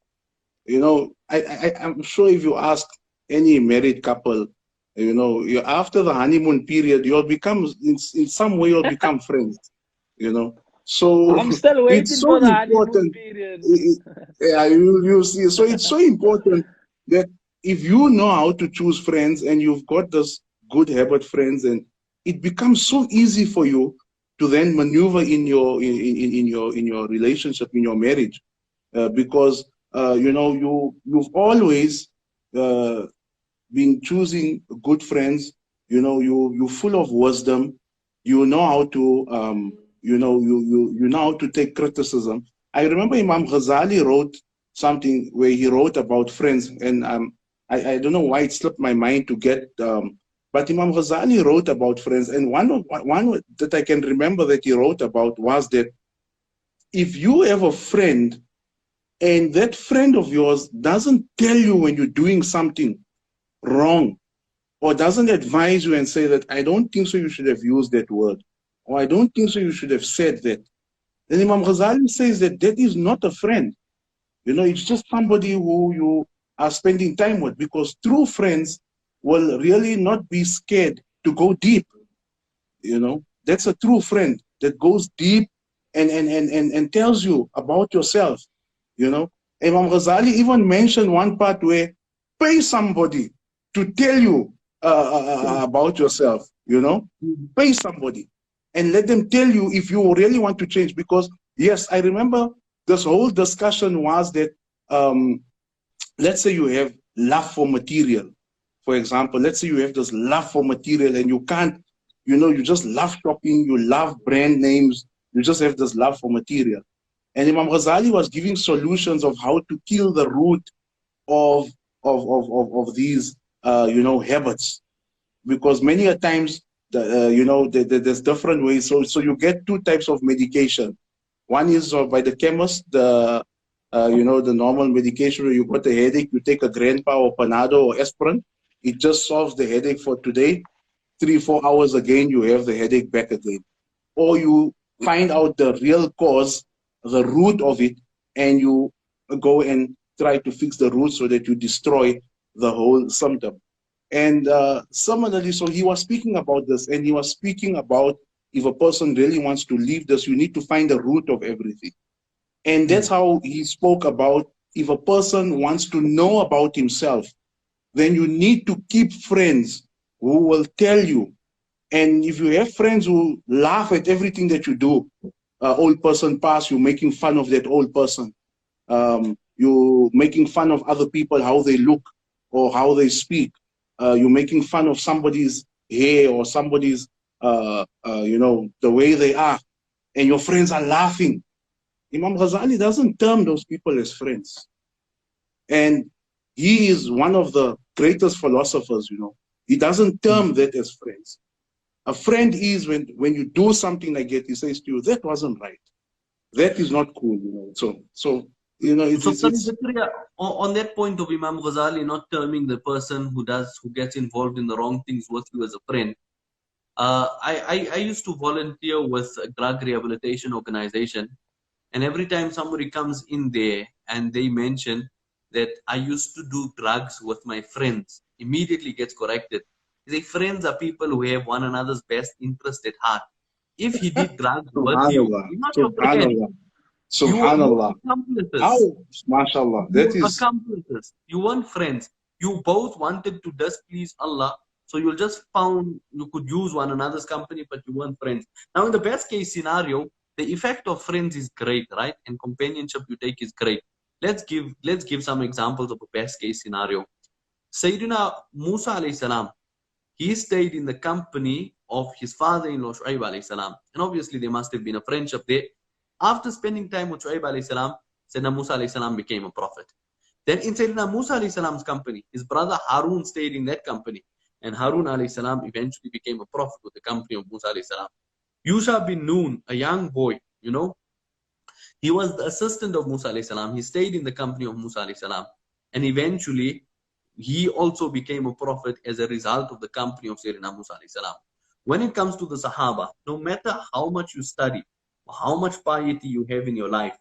you know, I'm sure if you ask any married couple, you know, after the honeymoon period, you'll become, in some way, you'll become friends, you know. So I'm still it's waiting so for the honeymoon important. period. Yeah, you see. So it's so important that if you know how to choose friends and you've got this good habit friends, and it becomes so easy for you to then maneuver in your in your relationship, in your marriage, because you know, you've always uh, been choosing good friends. You know, you're full of wisdom. You know how to you know, you know how to take criticism. I remember Imam Ghazali wrote something where he wrote about friends, and I don't know why it slipped my mind to get but Imam Ghazali wrote about friends, and one that I can remember that he wrote about was that if you have a friend and that friend of yours doesn't tell you when you're doing something wrong, or doesn't advise you and say that I don't think so you should have used that word, or I don't think so you should have said that, then Imam Ghazali says that that is not a friend. You know, it's just somebody who you are spending time with, because true friends will really not be scared to go deep. You know, that's a true friend that goes deep and tells you about yourself. You know, Imam Ghazali even mentioned one part where pay somebody to tell you about yourself. You know, pay somebody and let them tell you if you really want to change. Because yes, I remember this whole discussion was that let's say you have love for material. For example, let's say you have this love for material and you can't, you know, you just love shopping, you love brand names, you just have this love for material. And Imam Ghazali was giving solutions of how to kill the root of of these you know, habits, because many a times you know, there's different ways. So you get two types of medication. One is by the chemist, the you know, the normal medication where you got a headache, you take a grandpa or Panado or aspirin, it just solves the headache for today. 3 4 hours again, you have the headache back again. Or you find out the real cause, the root of it, and you go and try to fix the root so that you destroy the whole symptom. And similarly, so he was speaking about this, and he was speaking about if a person really wants to leave this, you need to find the root of everything. And that's how he spoke about if a person wants to know about himself, then you need to keep friends who will tell you. And if you have friends who laugh at everything that you do, old person pass, you're making fun of that old person. You're making fun of other people, how they look or how they speak. You're making fun of somebody's hair or somebody's, you know, the way they are. And your friends are laughing. Imam Ghazali doesn't term those people as friends. And he is one of the greatest philosophers, you know. He doesn't term that as friends. A friend is when you do something like that, he says to you, that wasn't right. That is not cool, you know. So you know, So, it's Zakariyya, on that point of Imam Ghazali not terming the person who gets involved in the wrong things with you as a friend, I used to volunteer with a drug rehabilitation organization, and every time somebody comes in there and they mention that I used to do drugs with my friends, immediately gets corrected. They say friends are people who have one another's best interest at heart. If he did drugs with you, Subhanallah, he's not your friend. Subhanallah, You Subhanallah. How, accomplices. mashallah, You that is accomplices. You weren't friends. You both wanted to displease Allah. So you'll just found you could use one another's company, but you weren't friends. Now, in the best case scenario, the effect of friends is great, right? And companionship you take is great. Let's give some examples of a best case scenario. Sayyidina Musa alayhi salam, he stayed in the company of his father-in-law Shu'aib alayhi salam. And obviously there must have been a friendship there. After spending time with Shu'aib alayhi salam, Sayyidina Musa alayhi salam became a prophet. Then in Sayyidina Musa alayhi salam's company, his brother Harun stayed in that company. And Harun alayhi salam eventually became a prophet with the company of Musa alayhi salam. Yusha bin Nun, a young boy, you know, He was the assistant of Musa alayhi salam. He stayed in the company of Musa alayhi salam. And eventually, he also became a prophet as a result of the company of Sayyidina Musa alayhi salam. When it comes to the Sahaba, no matter how much you study, or how much piety you have in your life,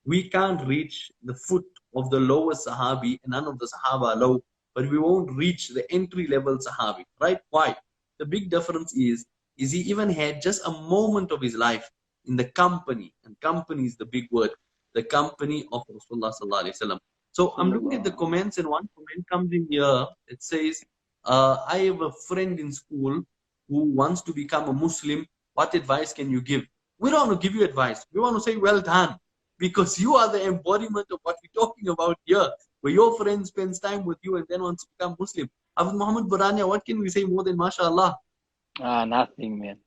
we can't reach the foot of the lowest Sahabi, and none of the Sahaba are low, but we won't reach the entry-level Sahabi, right? Why? The big difference is he even had just a moment of his life in the company, and company is the big word, the company of Rasulullah sallallahu alaihi wasallam. So I'm looking at the comments, and one comment comes in here. It says, I have a friend in school who wants to become a Muslim. What advice can you give? We don't want to give you advice. We want to say, well done, because you are the embodiment of what we're talking about here, where your friend spends time with you and then wants to become Muslim. Hafidh Muhammad Bhodania, what can we say more than mashallah? Nothing, man.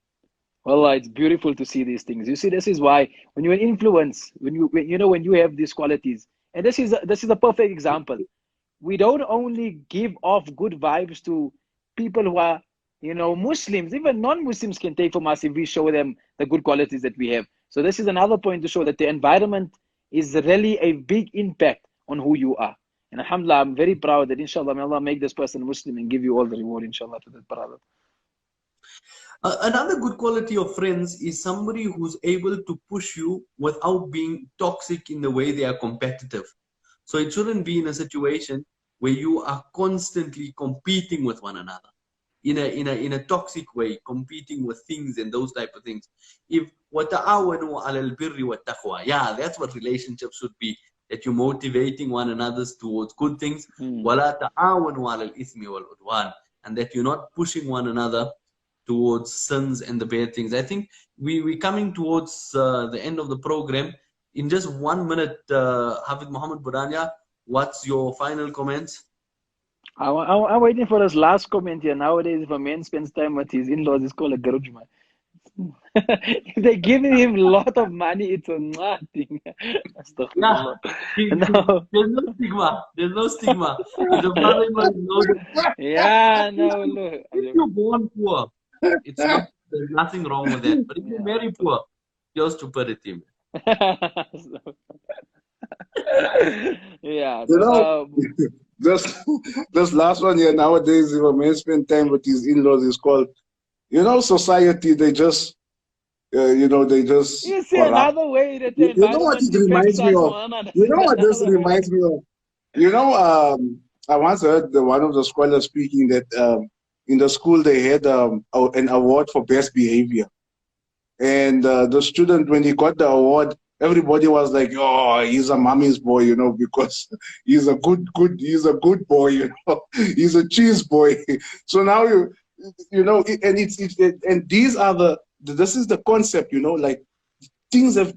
Wallah, it's beautiful to see these things. You see, this is why when you're an influence, when you have these qualities, and this is a perfect example. We don't only give off good vibes to people who are, Muslims. Even non-Muslims can take from us if we show them the good qualities that we have. So this is another point to show that the environment is really a big impact on who you are. And alhamdulillah, I'm very proud that inshallah, may Allah make this person Muslim and give you all the reward, inshallah, to that brother. Another good quality of friends is somebody who's able to push you without being toxic in the way they are competitive. So it shouldn't be in a situation where you are constantly competing with one another in a toxic way, competing with things and those type of things. If وَتَعَاوَنُوا عَلَى الْبِرِّ وَالتَّقْوَى, yeah, that's what relationships should be. That you're motivating one another towards good things. وَلَا تَعَاوَنُوا عَلَى الْإِثْمِ وَالْعُدْوَانِ, and that you're not pushing one another towards sins and the bad things. I think we're coming towards the end of the program. In just 1 minute, Hafidh Muhammad Bhodania, what's your final comments? I'm waiting for his last comment here. Nowadays, if a man spends time with his in-laws, it's called a garujma. If they're giving him a lot of money, it's a nothing. Yeah. There's no stigma. There's no stigma. If the brother knows, yeah, no, look. if you're born poor, there's nothing wrong with that. But if you're very poor, you're stupidity. Yeah. This last one here, nowadays, if a man spend time with his in-laws, is called, society, they just, they just. You see another way that the you know what it reminds me of? You know what this reminds me of? I once heard one of the scholars speaking that in the school they had an award for best behavior. And the student, when he got the award, everybody was like, "Oh, he's a mommy's boy," because he's a good boy, he's a cheese boy. So now and these are this is the concept, like things have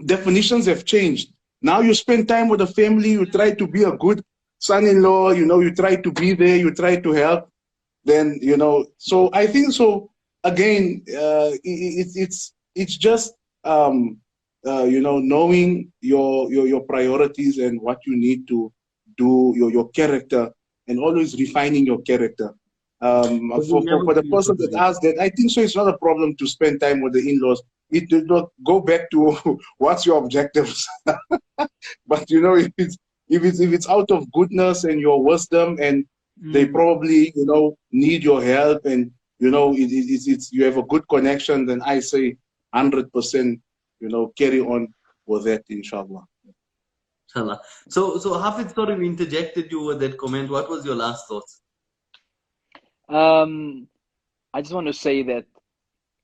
definitions have changed. Now you spend time with the family, you try to be a good son-in-law, you try to be there, you try to help. Then so I think so. Again, it's just knowing your priorities and what you need to do, your character, and always refining your character. For the person that asked that, I think so it's not a problem to spend time with the in-laws. It did not go back to what's your objectives. But if it's out of goodness and your wisdom, and they probably need your help, and you have a good connection, then I say 100%, carry on with that, inshallah. Inshallah. So Hafidh, sorry we interjected you with that comment. What was your last thoughts? I just want to say that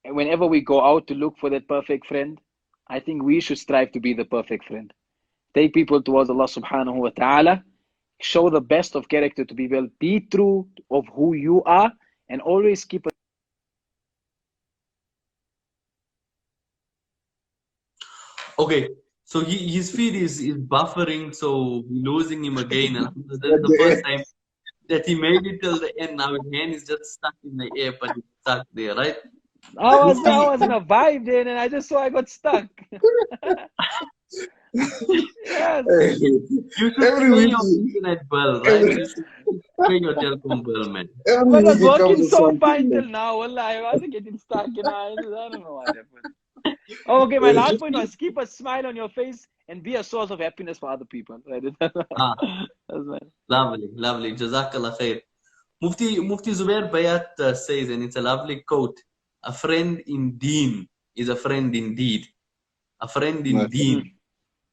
whenever we go out to look for that perfect friend, I think we should strive to be the perfect friend. Take people towards Allah subhanahu wa ta'ala, show the best of character to people, be true of who you are, and always keep it. Okay, so his feed is buffering, so we're losing him again. And this is the first time that he made it till the end. Now his hand is just stuck in the air, but it's stuck there, right? I was in a vibe then, and I just saw I got stuck. Yes. You should pay your internet bill, right? You should pay your telecom bill, man. I was working so fine till now. Wallah, I wasn't getting stuck. I don't know what happened. Oh, okay, my last point was keep a smile on your face and be a source of happiness for other people. Right? Ah, That's my... lovely, lovely. Jazakallah khair. Mufti Zubair Bhyat says, and it's a lovely quote, a friend in Deen is a friend indeed. A friend in Deen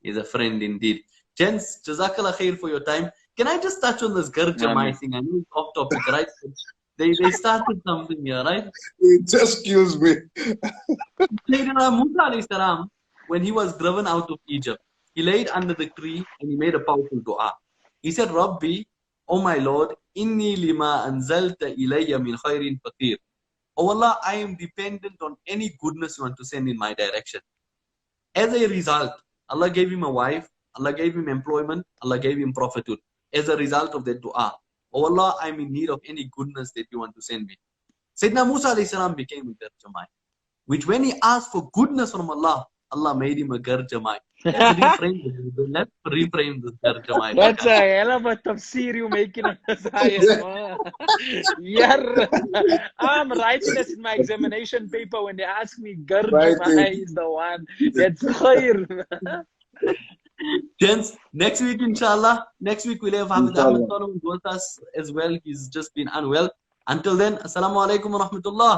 is a friend indeed. Gents, Jazakallah khair for your time. Can I just touch on this Garjamai thing? I know it's off topic, right? They started something here, right? It just kills me. Sayyidina Musa alayhi salam, when he was driven out of Egypt, he laid under the tree and he made a powerful dua. He said, Rabbi, oh my Lord, inni lima anzalta ilayya min khairin faqir. Oh Allah, I am dependent on any goodness you want to send in my direction. As a result, Allah gave him a wife, Allah gave him employment, Allah gave him prophethood. As a result of that dua, oh Allah, I am in need of any goodness that you want to send me. Sayyidina Musa alayhi salam became a Garjamai, which when he asked for goodness from Allah, Allah made him a Garjamai. Let's reframe this Garjamai. That's a hell of a tafsir you making on this ayah. Yeah. I'm writing this in my examination paper when they ask me, Garjamai is the one. That's khair. Gents, next week, inshallah, next week we'll have Hafidh Ahmed with us as well. He's just been unwell. Until then, assalamu alaikum wa rahmatullah.